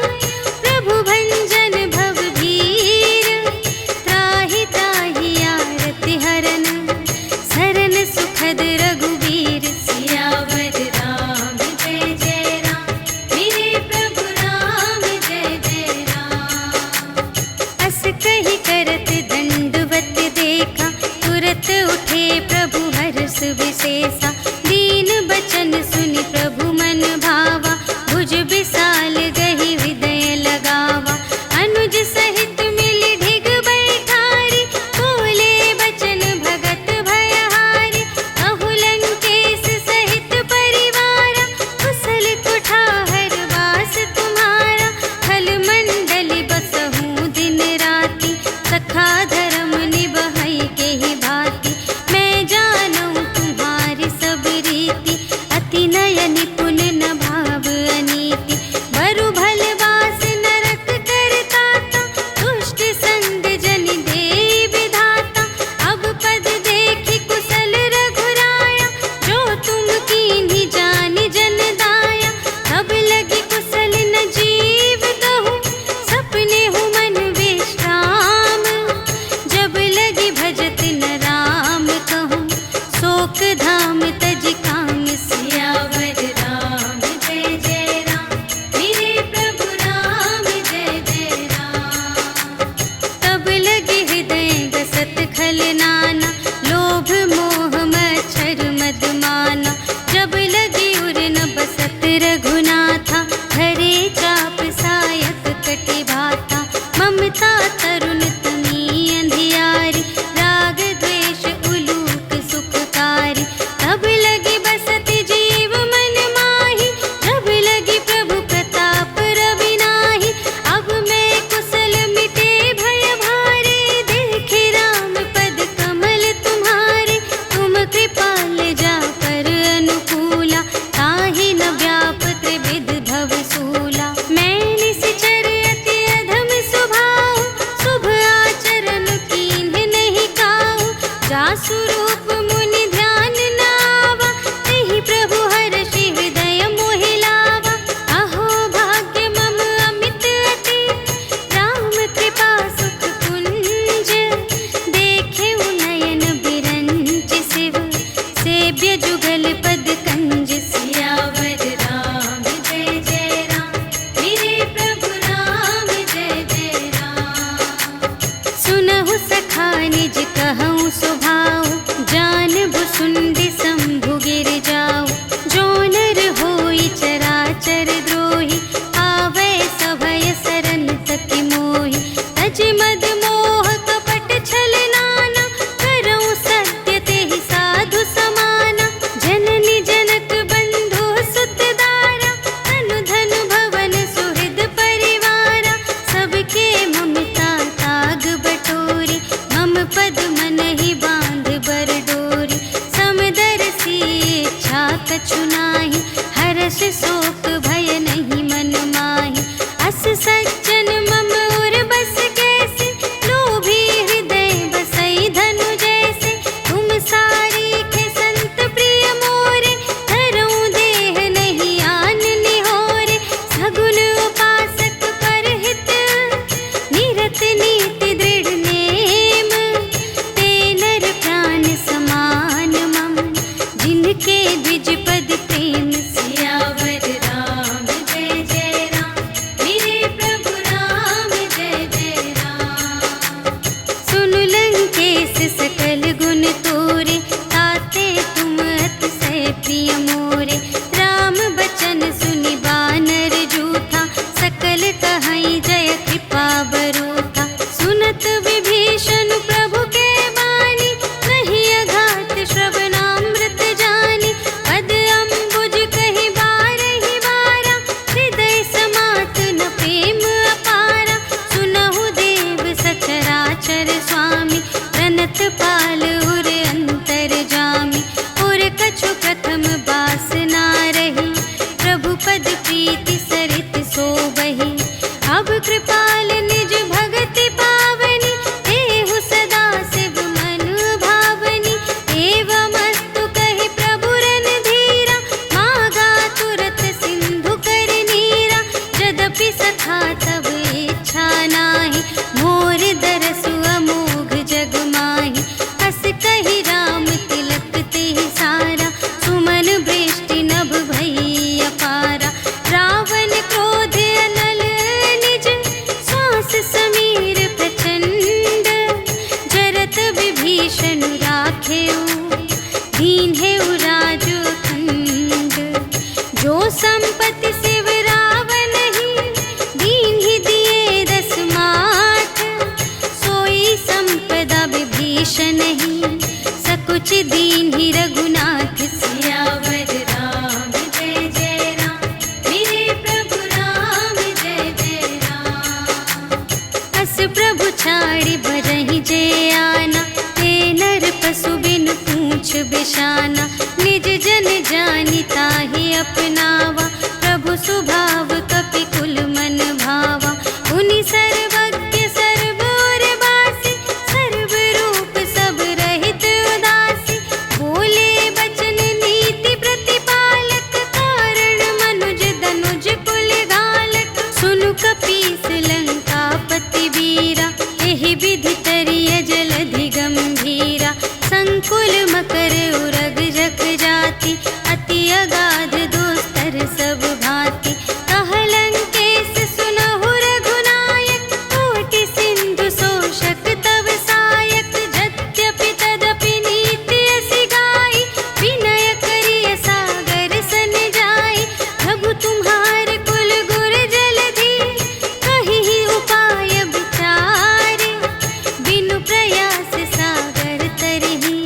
A: प्रभु भंजन भव भीर। त्राहि त्राहि आरति हरन, सरन सुखद रघुवीर। सियावर राम जय जय राम, मेरे प्रभु राम जय जय राम। अस कहि करत दंडवत देखा, तुरत उठे प्रभु हर्ष विशेषा। दीन बचन सुनि प्रभु मन भावा, भुज विशाल गहि हृदय लगावा। अनुज सहित मिलि ढिग बैठारी, बोले बचन भगत भयहारी। कहु लंकेश सहित परिवारा, कुशल कुठार वास तुम्हारा। खल मंडली बसहु दिन राति, सखा धर्म निबहै केहि भांति। मैं जानऊँ तुम्हारी सब रीति, अति नय निपुण न भाव अनीति। बरु भल वास नरक करताता, दुष्ट संग जन देई विधाता। अब पद देखि कुशल रघुराया, जो तुम कीन्ही जानि जन दाया। तब लगी कुशल न जीव कहूँ, सपने हूँ मन विश्राम। जब लगी भजत न राम कहूँ, शोक धाम तज काम। सियावर राम जय जय राम, मेरे प्रभु राम जय जय राम। तब लगे हृदय गसत खल नाना, लोभ मोह मच्छर मद माना। जब लगी उर न बसत रघुनाथा, धरे चाप सायक कटि भाता। ममता तरुण तमी अंधियारी, राग द्वेष उलूक सुखकारी। तब लगी बसत जीव मन माही, जब लगी प्रभु प्रताप रवि नाही। अब मैं कुशल मिटे भय भारे, देखे राम पद कमल तुम्हारे। तुम कृपाल जा पर अनुकूला, ताहि न व्याप त्रिविध भव सूला। मैं निश्चर अति अधम स्वभाव, शुभ आचरण कीन्ह नहीं काहू। जासु रूप मुनि ध्यान न आवा, तेहि प्रभु हर्षि हृदय मोहि लावा। अहो भाग्य मम अमित अति, राम कृपा सुख कुंज। देखे नयन बिरंच शिव, सेव्य जुगल पद कंज। सियावर राम जय जय राम, मेरे प्रभु राम जय जय राम। सुनहु सखा निज कहऊँ स्वभाव, शोक भय नहीं मन माहि। अस सज्जन मम उर बस कैसे, लोभी हृदय बसई धनु जैसे। तुम सारी के संत प्रिय मोरे, धरऊं देह नहीं आन निहोरे। सगुन उपासक पर हित, निरत नीति दृढ़ नेम। ते नर प्राण समान मम, जिनके द्विज पद प्रेम। सियावर राम जय जय राम, मेरे प्रभु राम जय जय राम। सुनु लंकेश सकल गुण तोरे, ताते तुम अतिशय प्रिय मोरे। राम बचन सुनि बानर जूथा, सकल कहई जय कृपा बरूथा। सुनत विभीषण प्रभु के बानी, नहीं अघात श्रवणामृत जानी। पद अम्बुज कहि बारहि बारा, हृदय समात न प्रेम अपारा। सुनहु देव सचराचर स्वामी, प्रणत पाल उर अंतर जामी। उर कछु प्रथम बास ना रही, प्रभु पद प्रीति सरित सोबहि। अब कृपाल निज भगति पावनी, देहु सदा शिव मन भावनी। एवमस्तु कहि प्रभु रणधीरा, मागा तुरत सिंधु कर नीरा। यद्यपि सखा तब इच्छा नाही, मोर दरसु अमोघ जग माहि। हस कहि राम तिलक तेहि सारा, सुमन वृष्टि नभ भई अपारा। रावण क्रोध अनल निज, श्वास समीर प्रचंड। जरत विभीषण राखेउ, दीन्हेउ राजु अखंड। जो संपत्ति शिव रावण ही, दीन्हि दिए दस माठ। सोई संपदा विभीषण ही, सकुच दीन्हि रघुनाथ। सियावर राम जय जय राम, मेरे प्रभु राम जय जय राम। अस प्रभु छाड़ि भजहि जे आना, ते नर पशु बिनु पूछ बिशाना। निज जन जानि ताहि अपनावा, प्रभु सुभाव कपि कुल मन भावा। उनि सर्वज्ञ सर्व उर बासी, सर्व रूप सब रहित उदासी। बोले बचन नीति प्रतिपालक, कारण मनुज दनुज कुल घालक। सुनु कपीस लंकापति वीरा, एहि विधि तरिय जलधि गंभीरा। संकुल मकर उरग जग जाति, अति अगाध दोस्तर सब भांति। कह लंकेश सुनहु रघुनायक, कोटि सिंधु शोषक तव सायक। यद्यपि तदपि नीति असि गाई, विनय करिय सागर सन जाई। प्रभु तुम्हार कुल गुर जलधि, कहिहि उपाय विचारे। बिनु प्रयास सागर तरहि,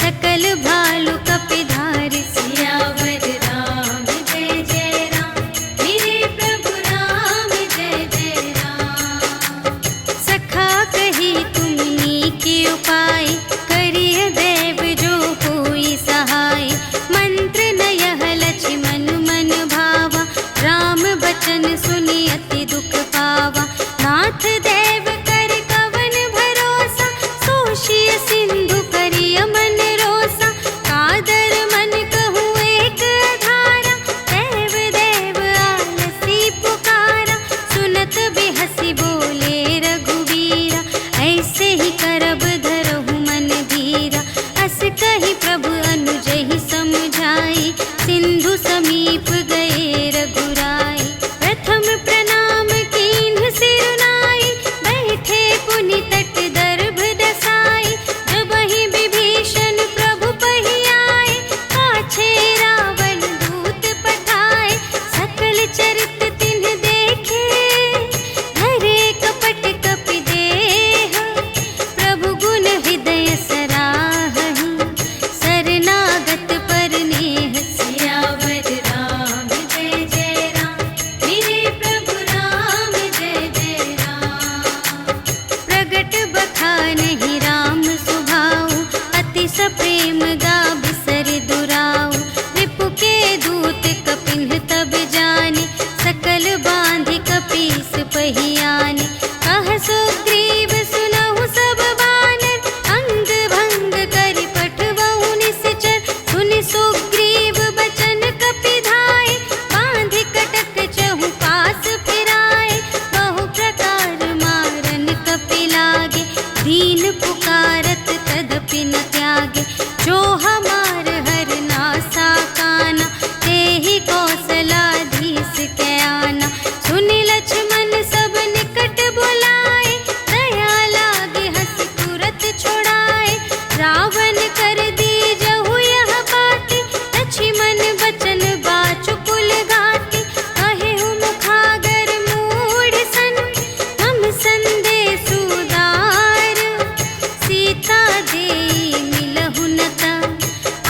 A: सकल भालु कपिधारि। सियावर राम लागे। जो हमार हर नासा काना, ते ही कौशलाधीश के आना। सुनि लक्ष्मण सब निकट बुलाए, दया लागे हंस तुरत छुड़ाए। रावण कर दी जहु यह बाती, लक्ष्मण बचन बाचुकुल गाती। कहे हूँ मुखागर मूढ़ सन, मम संदेश उदार। सीता देई मिलहु न ता,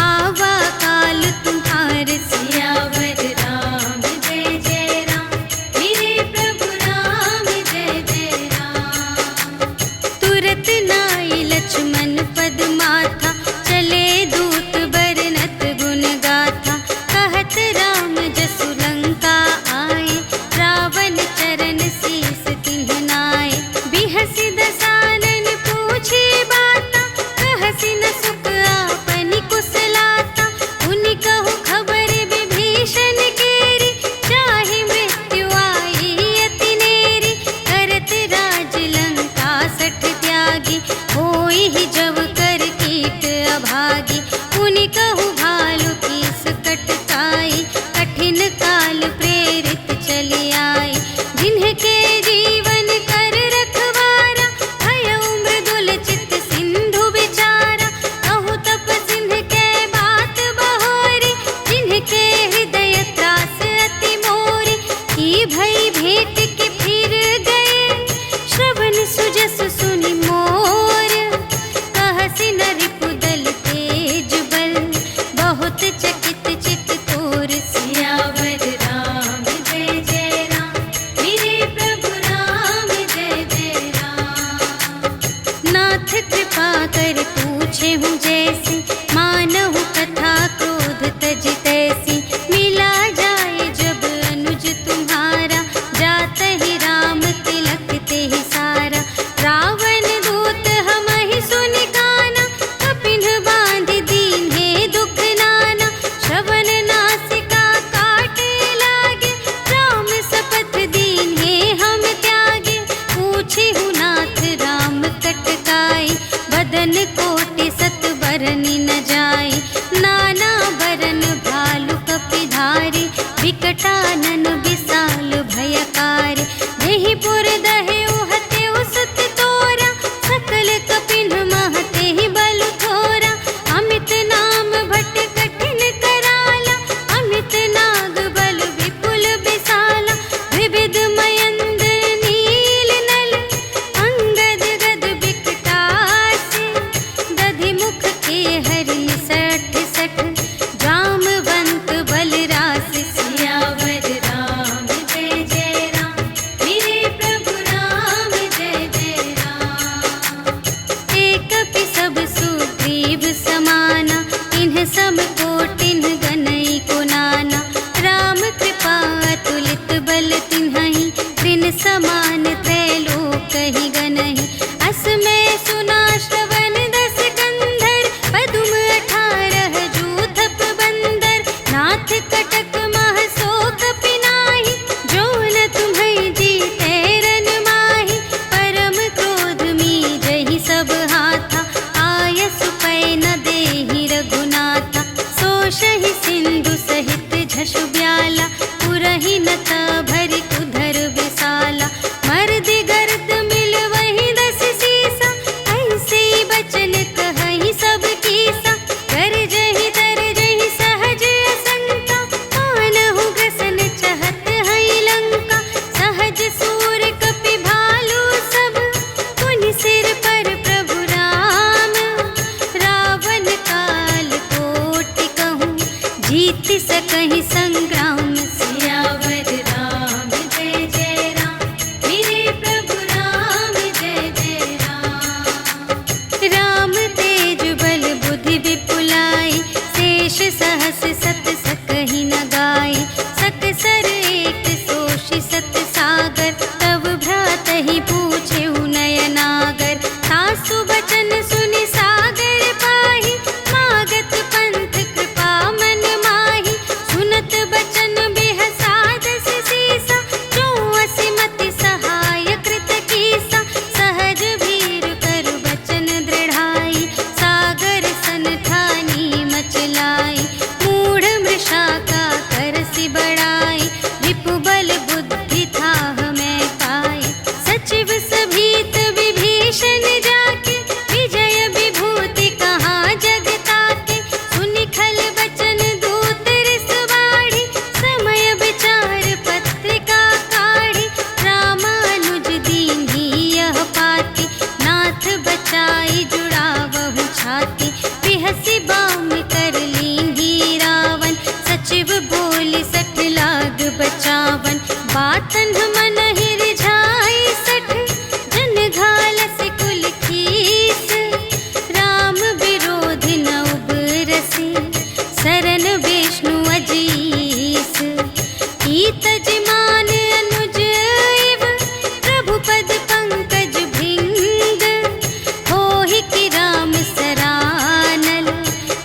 A: आवा काल तुम्हार। सियावर राम जय जय राम, मेरे प्रभु राम जय जय राम। तुरत नाई लक्ष्मण पद माथा, चले दूत बरनत गुण गाथा। कहत राम जसु लंका आए, रावण चरण शीस तिन्ह नाए। बिहसि दसानन पूछी बाता, कहसि न सुख आपनि कुशलाता। उनि कहु खबर विभीषण केरी, चाहि मृत्यु आई अति नेरी। करत राज लंका सठ त्यागी, होई ही जब कर कीट अभागी। उनि कहु भालु कीस कटकाई, कठिन काल प्रेरित चली आई। जिन्हके जीवन कर रखवारा, भयउ मृदुल चित्त सिंधु विचारा। कहु तप सिंह के बात बहोरी, जिन्हके हृदय त्रास अति मोरी। की भई भेंट के फिर गए, श्रवण सुजस सुनि मोर। कहसि न रिपुदल तेज बल, बहुत चकित चित तोर। सियावर राम जय जय राम, मेरे प्रभु राम जय जय राम। नाथ कृपा कर पूछे हूँ जैसी, मानहु कथा क्रोध तज तैसी। मिला जाए जब अनुज तुम्हारा, जात ही राम तिलक ते ही सारा। रावण दूत हमहि सुनि काना, कपिन बांध दीन्हे दुख नाना। श्रवण नासिका काटे लागे, राम शपथ दीन्हे हम त्यागे। पूछी हूँ नाथ राम कटकाई, बदन कोटि सत बरनि न जाई। नाना बरन भालु कपिधारी, विकटानन विशाल भयकारी। जेहि पुर दहे उहते सुत तोरा, सकल कपिन महते ही बलु थोरा। अमित नाम भट कठिन कराला, अमित नाग बल विपुल विशाला। विविध मयंद्र नील नल, अंगद गद विकटासी। दधि मुख के हरि सठ सठ, जामवंत बलरास। सियावर राम जय जय राम, मेरे प्रभु राम जय जय राम। एक कपि सब सुग्रीव समाना, इन्ह सम कोटिन गनई को नाना। राम कृपा अतुलित बल तिन्हहि, त्रिन समान त्रैलोक ही गनहि। अस में सुना श्रवण दस कंधर, पदुम 18 जूथप बंदर। नाथ कटक मह सो कपि नाही, जो न तुम्है जीते रन माही। परम क्रोध मीजहि सब हाथा, आयसु पै न देहि रघुनाथा। सोषहि सिंधु सहित झसु ब्याला, पुरहि न त भरि उधर विशाला। मर्दि गर्द मिल वही दस सीसा, ऐसे बचन कहहि सब कीसा। गरजहि तरजहि सहज असंका, मानहु ग्रसन चहत हई लंका। सहज सूर कपि भालु सब, पुनि सिर पर प्रभु राम। रावण काल कोटि कहूँ, जीत सकहि संग्राम। सियावर राम जय जय राम, मेरे प्रभु राम जय जय राम। राम तेज बल बुद्धि विपुलाई, शेष सहस सत सकहि न गाई। सकसर एक सोषि सत सागर, तब भ्रातहि पूछे नयनागर। सासु बचन सुनि सागर पाहि, मागत पंथ कृपा मन माहि। सुनत बचन पाती, बिहसी बाम कर लींगी रावण, सचिव बोली 60 लाग बचावन, बातन मन हिरझाई 60, जन घालस कुल खीस, राम विरोधी न उबरसी, शरण विष्णु अजीस, ईतज मान अनुज इव, प्रभु पद पंकज भृंग, होहि कि राम सरानल,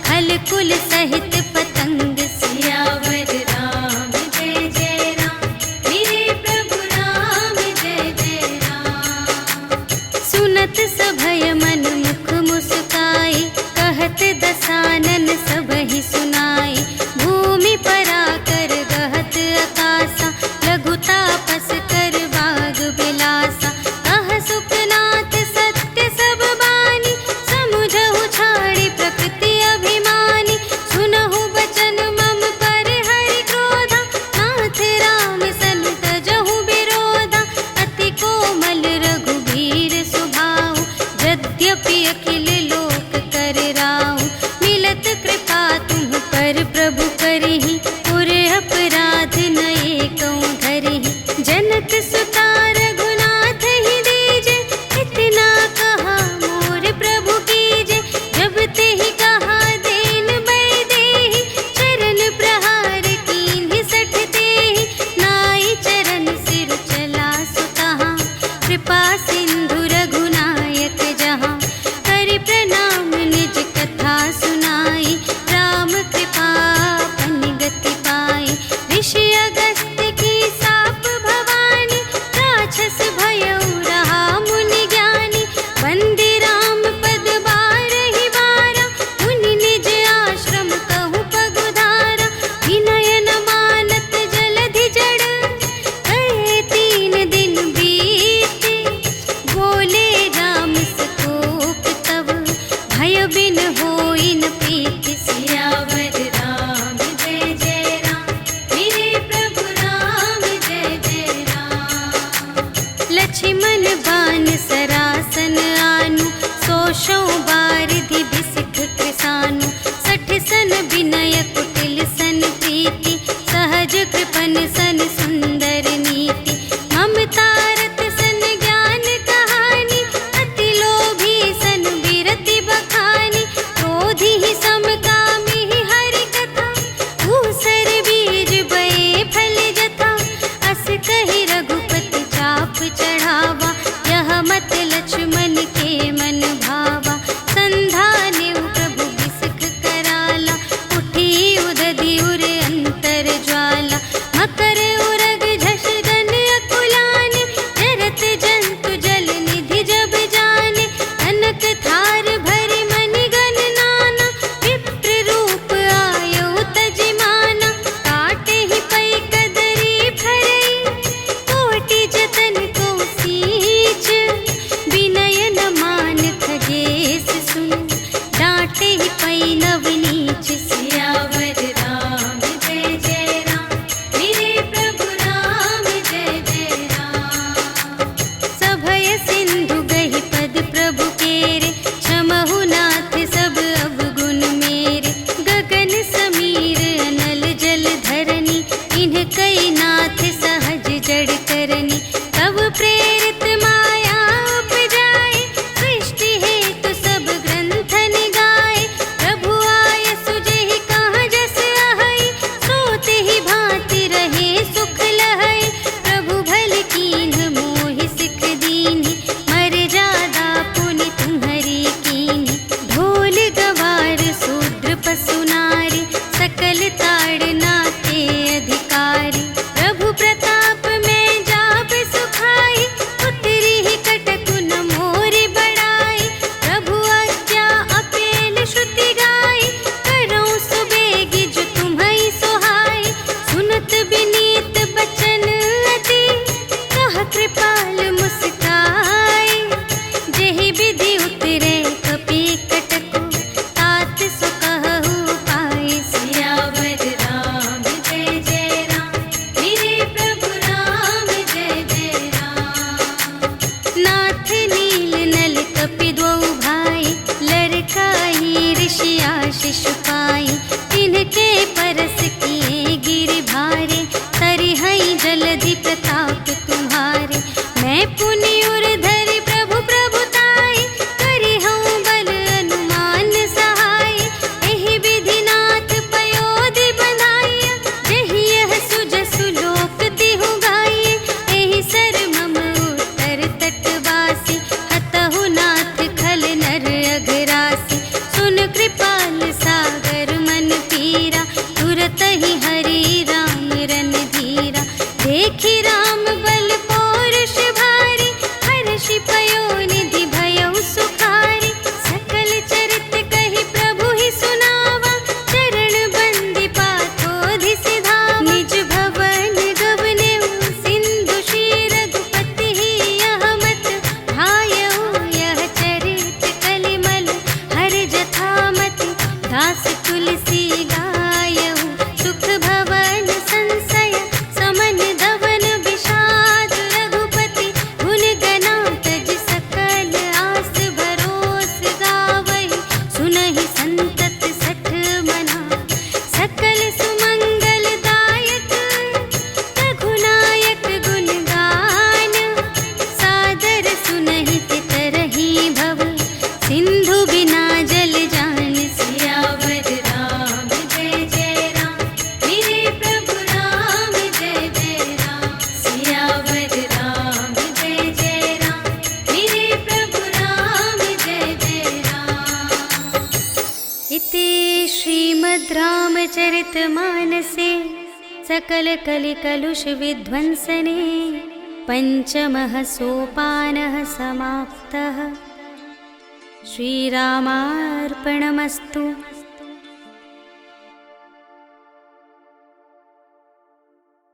A: खल कुल सहित पतंग, सियावर राम जय जय राम, मेरे प्रभु राम जय जय राम। सुनत सभय मन मुख मुस्काई, कहत दसानन सबहि सुनाई, भूमि पराकर गहत आकासा, लघु तापस कर बाग बिलासा, कह सुखनाथ सत्य सब बानी, समुझहु छाड़ी प्रकृति अभिमानी, सुनहु बचन मम पर हरि क्रोधा, नाथ राम सन तजहु विरोधा, अति कोमल रघुबीर सुभाऊ, यद्यपि अखिल लोक कर राऊ, मिलत कृपा तुम पर प्रभु करहि, पुर अपराध न एकौ धरहि, जनक सुता रघुनाथ ही दीजे, इतना कहा मोर प्रभु कीजे, जब तेहि कहा देन बै देहि, चरण प्रहार कीन्हि 60 तेहि, नाई चरण सिर चला सुतहा, कृपा सिंधु रघुनायक जहाँ, करि प्रणाम निज कथा सुनाई, राम कृपा पन गति पाई, ऋषि अगस्त्य की साप भवानी, राक्षस भयउ रहा मुनि ज्ञानी, वंदे राम पद बारहि बारा, मुनि निज आश्रम कहु पगुधारा, विनय न मानत जलधि जड़, कहे 3 दिन बीते, बोले राम सकोप तब, भय बिन होई न प्रीति, सियावर राम जय जय राम, मेरे प्रभु राम जय जय राम। लक्ष्मण बान सरासन आनु, सोशौ बारिधि बिसिख कृसानु, 60 सन विनय कुटिल सन प्रीति, सहज कृपन सन सुंदर नीति, ममता रत सन ज्ञान कहानी, अति लोभी सन विरति बखानी, क्रोधी ही सम कामी हरि कथा, ऊसर बीज बए फल जथा, अस कहि रघुपति चाप चढ़ावा, यह मत लक्ष्मण के मन भावा, संधानेउ प्रभु बिसिख कराला, उठी उदधि उर अंतर ज्वाला, मकर उरग झष गन अकुलाने, जरत जंतु जल निधि जब जाने, कनक थार भरि मनि गण नाना, विप्र शिशुपाई, तिनके परस किए गिरि भारे, तरिहई जलधि प्रताप तुम्हारे। मैं पुनि उर धरि प्रभु प्रभुताई, करिहऊँ बल अनुमान सहाय। एहि विधि नाथ पयोधि बंधाइया, जेहि यह सुजसु लोक तिहु गाइए। एहि सर मम उत्तर तटवासी, हतहु नाथ खल नर अघरासी। सुन कृपाल सागर मन पीरा, तुरत ही हरि राम रन धीरा। देखि राम बल पौरुष भारी, हर्षि पयोनिधि भयउ सुखारी। सकल चरित कहि प्रभु ही सुनावा, चरण बंदी पाथोधि सिधावा। निज भवन गवनेउ सिंधु श्री रघुपति ही, यह मत भायउ यह चरित कलिमल हर जथामति। दास तुलसी गायउ सुख भवन संशय, समन धवन विषाद रघुपति। गुण गना तज सकल आस भरोस गावहि, सुनहि संतत सठ मना। सकल सुमंगल दायक रघुनायक गुण गान, सादर सुनहि तितरहि भव, सिंधु बिना जल जान। सियावर राम जय जय राम, मेरे प्रभु राम जय जय राम। सियावर राम जय जय राम, मेरे प्रभु राम जय जय राम। इति श्रीमद् रामचरितमानसे सकल कलि कलुष विध्वंसने, पंचमः सोपानः समाप्तः। श्रीरामार्पणमस्तु।